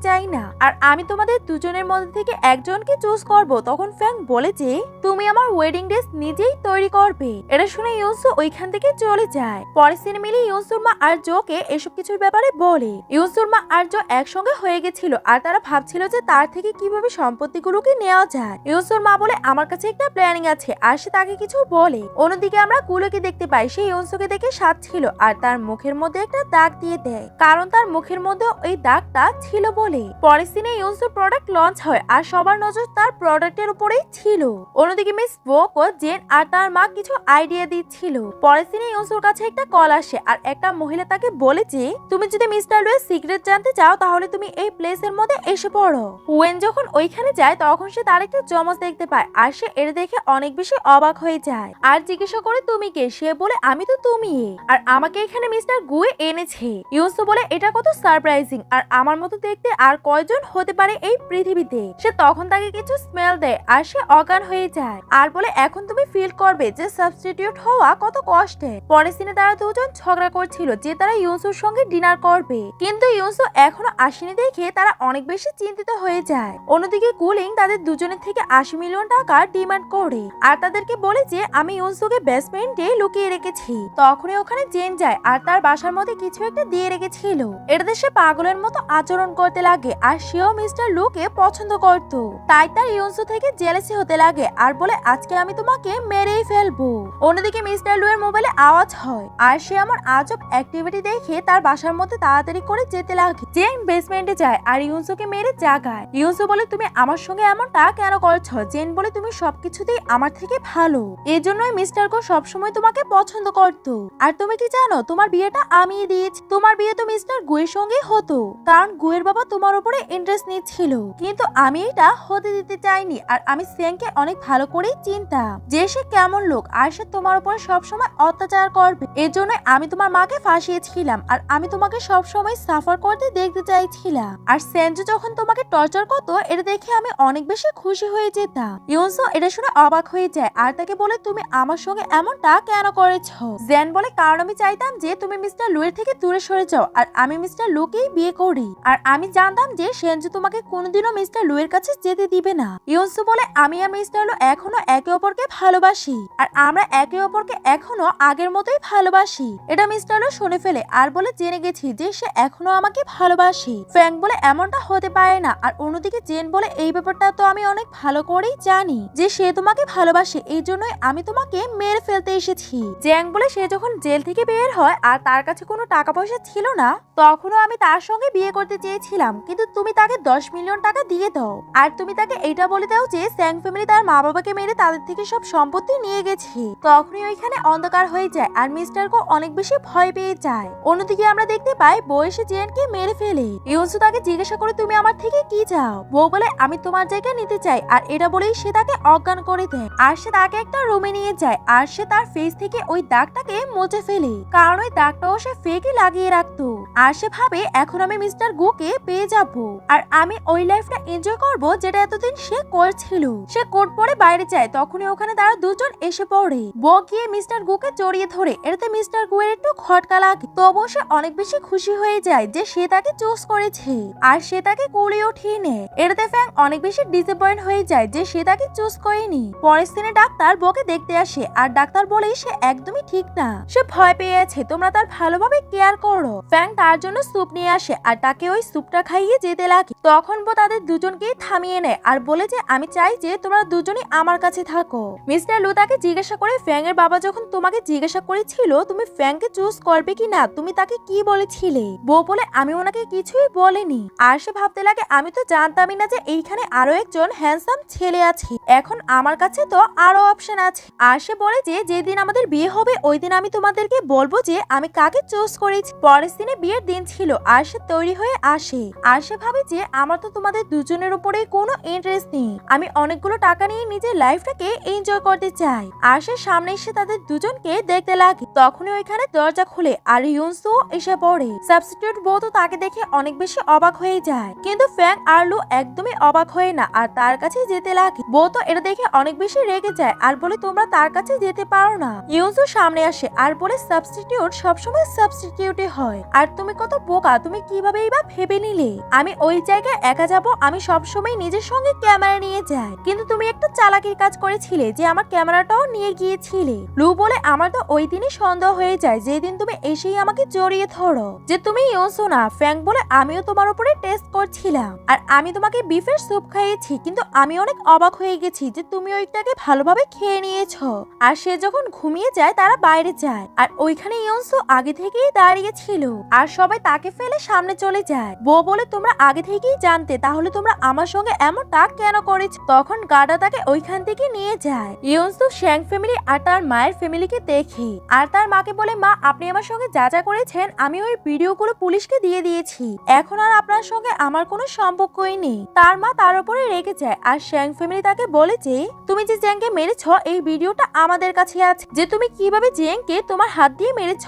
চাই না, আর আমি তোমাদের দুজনের মধ্যে থেকে একজনকে চুজ করব। তখন ফ্যাং বলে যে তুমি আমার ওয়েডিং ড্রেস নিজেই তৈরি করবে। এটা শুনে ইউনসু ওইখান থেকে চলে যায়। পরের সিনে মিলি ইউনসুর মা আর জোকে এসব কিছুর ব্যাপারে বলে। ইউনসুর মা আর জো একসঙ্গে হয়ে গেছিল আর তারা ভাবছিল যে তার থেকে কিভাবে সম্পত্তিগুলোকে নেওয়া যায়। ইউনসুর মা বলে আমার কাছে একটা প্ল্যানিং আছে, আর সে তাকে কিছু বলে। অন্যদিকে আমরা কুলোকে দেখতে পাই, সে ইউনসুকে দেখে সাজছিল আর তার মুখের মধ্যে একটা দাগ দিয়ে দেয়, কারণ তার মুখের মধ্যে ওই দাগটা ছিল বলে। পরের সিনে ইউনসুর প্রোডাক্ট লঞ্চ হয় আর সবার নজর তার প্রোডাক্টের উপরেই ছিল। অন্যদিকে মিস ওক ও জেন আর তার মা কিছু আইডিয়া দিচ্ছে। নিচ্ছিল। পরের দিনে ইউনসুর কাছে একটা কল আসে আর একটা মহিলা তাকে বলে যে তুমি যদি মিস্টার লুয়ের সিক্রেট জানতে চাও তাহলে তুমি এই প্লেসের মধ্যে এসে পড়ো। ওয়েন যখন ওইখানে যায় তখন সে তার একটা জমজ দেখতে পায় আর সে এটা দেখে অনেক বেশি অবাক হয়ে যায় আর জিজ্ঞাসা করে তুমি কে? সে বলে আমি তো তুমি, আর আমাকে এখানে মিস্টার গুয়ে এনেছে। ইউনসু বলে এটা কত সারপ্রাইজিং, আর আমার মতো দেখতে আর কয়জন হতে পারে এই পৃথিবীতে। সে তখন তাকে কিছু স্মেল দেয় আর সে অজ্ঞান হয়ে যায় আর বলে এখন তুমি ফিল করবে যে সাবস্টিটিউট হওয়া কত কষ্টের। পরের দিনে তারা দুজন ঝগড়া করছিল যে তারা ইউনসুর সঙ্গে ডিনার করবে, কিন্তু ইউনসু এখনো আসেনি দেখে তারা অনেক বেশি চিন্তিত হয়ে যায়। অন্যদিকে কুলিং তাদের দুজনের থেকে 80 মিলিয়ন টাকা ডিমান্ড করে আর তাদেরকে বলে যে আমি ইউনসুকে বেসমেন্টে লুকিয়ে রেখেছি। তখনই ওখানে জেন যায় আর তার বাসার মধ্যে কিছু একটা দিয়ে রেখেছিল। এটাতে সে পাগলের মতো আচরণ করতে লাগে আর সেও মিস্টার লুকে পছন্দ করত, তাই তার ইউনসু থেকে জেলেসি হতে লাগে আর বলে আজকে আমি তোমাকে মেরেই ফেলবো। অন্যদিকে মিস্টার লু এর মোবাইলে আওয়াজ হয় আর সে আমার আজব অ্যাক্টিভিটি দেখে তার বাসার মধ্যে তাড়াতাড়ি করে যেতে লাগে। জেন বেসমেন্টে যায় আর ইউনসুকে মেরে জাগায়। ইউনসু বলে তুমি আমার সঙ্গে এমনটা কেন করছো? জেন বলে তুমি সবকিছুতেই আমার থেকে ভালো, এই জন্যই মিস্টার গো সবসময় তোমাকে পছন্দ করতো। আর তুমি কি জানো তোমার বিয়েটা আমিই দিয়েছি। তোমার বিয়ে তো মিস্টার গুয়ের সঙ্গেই হতো, কারণ গুয়ের বাবা তোমার উপরে ইন্টারেস্ট নিচ্ছিল, কিন্তু আমি এটা হতে দিতে চাইনি। আর আমি সেনকে অনেক ভালো করেই চিনতাম যে সে কেমন লোক আর সে তোমার উপরে সবসময় অত্যাচার করবে, এর জন্য আমি তোমার মাকে ফাঁসিয়েছিলাম আর আমি তোমাকে সবসময় সাফার করতে দেখতে চাইছিলাম। আর সেনজু যখন তোমাকে টর্চার করতো এটা দেখে আমি অনেক বেশি খুশি হয়ে যেতাম। ইউনসু এটা শুনে অবাক হয়ে যায় আর তাকে বলে তুমি আমার সঙ্গে এমনটা কেন করেছো? জেন বলে কারণ আমি চাইতাম যে তুমি মিস্টার লুয়ের থেকে দূরে সরে যাও আর আমি মিস্টার লুকেই বিয়ে করি, আর আমি জানতাম যে সেনজু তোমাকে কোনোদিনও মিস্টার লুয়ের কাছে যেতে দিবে না। ইউনসু বলে আমি আর মিস্টার লু এখনো একে অপরকে ভালোবাসি আর আমরা একে অপরকে এখনো আগের মতোই ভালোবাসি। এটা মিস্টার লু শুনে ফেলে আর বলে জেনে গেছি যে সে এখনো আমাকে ভালোবাসে। ফ্র্যাঙ্ক বলে এমনটা হতে পারে না, আর অন্যদিকে জেন বলে এই ব্যাপারটা তো আমি অনেক ভালো করেই জানি যে সে তোমাকে ভালোবাসে, এই জন্যই আমি তোমাকে মেরে ফেলতে এসেছি। জ্যাং বলে সে যখন জেল থেকে বের হয় আর তার কাছে কোনো টাকা পয়সা ছিল না, তখনও আমি তার সঙ্গে বিয়ে করতে চেয়েছিলাম, কিন্তু তুমি তাকে 10 মিলিয়ন টাকা দিয়ে দাও আর তুমি তাকে এটা বলে দাও যে স্যাং ফ্যামিলি তার মা বাবাকে মেরে তাদের থেকে সব সম্পত্তি নিয়ে গেছে। তখনই ওইখানে অন্ধকার হয়ে যায় আর মিস্টার কো অনেক বেশি ভয় পেয়ে যায়। অন্যদিকে আমরা দেখতে পাই বউ এসে জেনকে মেরে ফেলে। ইউনসু তাকে জিজ্ঞাসা করে তুমি আমার থেকে কি চাও? বউ বলে আমি তোমার জায়গা নিতে চাই, আর এটা বলেই সে তাকে অজ্ঞান করে দেয় আর সে তাকে একটা রুমে নিয়ে যায় আর সে তার ফেস থেকে ওই দাগটাকে মুছে ফেলে, কারণ ওই দাগটাও সে ফেকে লাগিয়ে রাখতো। আর সে ভাবে এখন আমি মিস্টার গুকে পেয়ে যাব আর আমি ওই লাইফটা এনজয় করব যেটা এতদিন সে করছিল। সে কোট পরে বাইরে যায়, তখনই ওখানে তারা দুজন এসে পড়ে। বউ গিয়ে মিস্টার গুকে জড়িয়ে ধরে, এটাতে মিস্টার গুয়ের একটু খটকা লাগে, তবুও সে অনেক বেশি খুশি হয়ে যায় যে সে তাকে চুজ করেছে আর সে তাকে কোলে উঠিয়ে নেয়। এটাতে ফ্যাং অনেক বেশি ডিসঅ্যাপয়েন্ট হয়ে যায় যে সে তাকে চুজ করেনি। পরের দিনে ডাক্তার বউকে দেখতে আসে আর ডাক্তার বলে সে একদমই ঠিক না, সে ভয় পেয়ে আছে, তোমরা তার ভালোভাবে কেয়ার করো। ফ্যাং তার জন্য স্যুপ নিয়ে আসে আর তাকে ওই স্যুপটা খাইয়ে যেতে লাগে। তখন বউ তাদের দুজনকেই থামিয়ে নেয় আর বলে যে আমি চাই যে তোমরা দুজনই আমার কাছে থাকো। মিস্টার লু তাকে জিজ্ঞাসা করে ফ্যাং এর বাবা যখন তোমাকে জিজ্ঞাসা করেছিল তুমি ফ্যাংকে চুজ করবে কি না, তুমি তাকে কি বলেছিলে? বউ বলে আমি ওনাকে কিছুই বলিনি। আর সে ভাবতে লাগে আমি তো জানতামই না যে এইখানে আরো একজন হ্যান্ডসাম ছেলে আছে, এখন আমার কাছে তো আরো অপশন আছে। আর সে বলে যে যেদিন আমাদের বিয়ে হবে ওই দিন আমি তোমাদেরকে বলবো যে আমি কাকে চুজ করেছি। পরের দিনে বিয়ের দিন ছিল আর সে তৈরি হয়ে আসে আর সে ভাবে যে আমার তো তোমাদের দুজনের উপরে কোনো ইন্টারেস্ট নেই, আমি অনেকগুলো টাকা নিয়ে নিজের লাইফটাকে এনজয় করতে চাই। আর সে সামনে এসে তাদের দুজনকে দেখতে লাগে, তখনই ওইখানে দরজা খুলে আর ইউনসু এসে পড়ে। সাবস্টিটিউট বউ তো তাকে দেখে অনেক বেশি অবাক হয়ে যায়, কিন্তু ফ্যাং আর লু একদমই অবাক হয় না আর তার কাছে যেতে লাগে। বউ তো এটা দেখে অনেক বেশি রেগে যায় আর বলে তোমরা তার কাছে যেতে পারো না। ইউনসু সামনে আসে আর বলে সাবস্টিটিউট সবসময় সাবস্টিটিউটই হয়, আর তুমি কত বোকা, তুমি কিভাবে এইবার ভেবে নিলে আমি ওই জায়গায় একা যাব? আমি সবসময় নিজের সঙ্গে ক্যামেরা নিয়ে যাই, কিন্তু তুমি একটা চালাকির কাজ করেছিলে যে আমার ক্যামেরাটাও নিয়ে গিয়েছিলে। লু বলে আমার তো ওই দিনই সন্দেহ হয়ে যায় যেদিন তুমি এসেই আমাকে জড়িয়ে ধরো যে তুমি ইউনসু না। ফ্যাং বলে আমিও তোমার উপরে টেস্ট করছিলাম আর আমি তোমাকে বিফের স্যুপ খাইয়েছি, কিন্তু আমি অনেক অবাক হয়ে গেছি যে তুমি ওইটাকে ভালোভাবে খেয়ে নিয়েছো। আর সে যখন ঘুমিয়ে যায় তারা বাইরে যায় আর ওইখানে ইউনসু আগে থেকেই দাঁড়িয়ে ছিল আর সবাই তাকে ফেলে সামনে চলে যায়। বউ বলে তোমরা আগে থেকে থেকেই জানতে তাহলে তোমরা আমার সঙ্গে এমনটা কেন করেছ। তখন গার্ডা তাকে ওইখান থেকে নিয়ে যায়। ইউনসু শ্যাং ফ্যামিলি আর তার মায়ের ফ্যামিলিকে দেখে আর তার মাকে বলে, মা আপনি আমার সঙ্গে যা যা করেছেন আমি ওই ভিডিওগুলো পুলিশকে দিয়ে দিয়েছি, এখন আর আপনার সঙ্গে আমার কোনো সম্পর্কই নেই। তার মা তার উপরে রেগে যায় আর শ্যাং ফ্যামিলি তাকে বলে যে তুমি যে জ্যাংকে মেরেছ এই ভিডিওটা আমাদের কাছে আছে, যে তুমি কিভাবে জ্যাংকে তোমার হাত দিয়ে মেরেছ,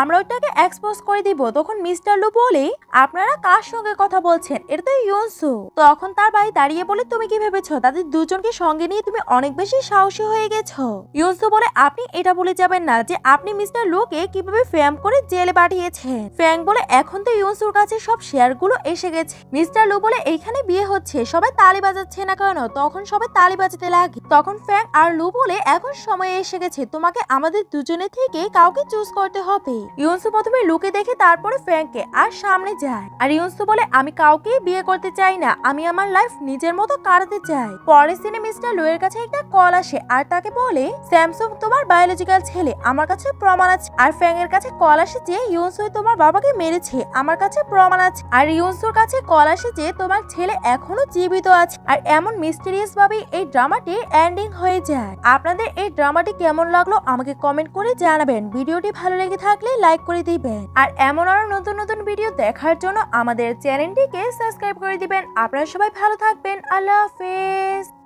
আমরা ওটাকে এক্সপোজ করে দিব। তখন মিস্টার লু বলে, আপনারা কার সঙ্গে কথা বলছেন, এটা তো ইউনসু। তখন তার ভাই দাঁড়িয়ে বলে, তুমি কি ভেবেছো তাদের দুজনকে সঙ্গে নিয়ে তুমি অনেক বেশি সাহসী হয়ে গেছো। ইউনসু বলে, আপনি এটা বলে যাবেন না যে আপনি মিস্টার লুকে কিভাবে ফ্যাম করে জেলে পাঠিয়েছেন। ফ্যাং বলে, এখন তো ইউনসুর কাছে সব শেয়ার গুলো এসে গেছে। মিস্টার লু বলে, এইখানে বিয়ে হচ্ছে সবাই তালি বাজাচ্ছে না কেন? তখন সবাই তালি বাজাতে লাগে। তখন ফ্যাং আর লু বলে, এখন সময় এসে গেছে, তোমাকে আমাদের দুজনের থেকে কাউকে চুজ করতে হবে। ইউনসু প্রথমে লুকে দেখে তারপরে ফ্যাংকে আর সামনে যায়। আর ইউনসু বলে, আমি কাউকে বিয়ে করতে চাই না, আমি আমার লাইফ নিজের মতো কাটাতে চাই। পরের দিনে মিস্টার লু এর কাছে একটা কল আসে আর তাকে বলে, স্যামসুং তোমার বায়োলজিক্যাল ছেলে, আমার কাছে প্রমাণ আছে। আর ফ্যাং এর কাছে কল আসে যে ইউনসু তোমার বাবাকে মেরেছে, আমার কাছে প্রমাণ আছে। আর ইউনসুর কাছে কল আসে যে তোমার ছেলে এখনো জীবিত আছে। আর এমন মিস্টেরিয়াস ভাবে এই ড্রামাটি এন্ডিং হয়ে যায়। আপনাদের এই ড্রামাটি কেমন লাগলো আমাকে কমেন্ট করে জানাবেন। ভিডিওটি ভালো লেগে থাকলে লাইক করে দিবেন আর এমন আরো নতুন নতুন ভিডিও দেখার জন্য আমাদের চ্যানেলটিকে সাবস্ক্রাইব করে দিবেন। আপনারা সবাই ভালো থাকবেন। আল্লাহ হাফেজ।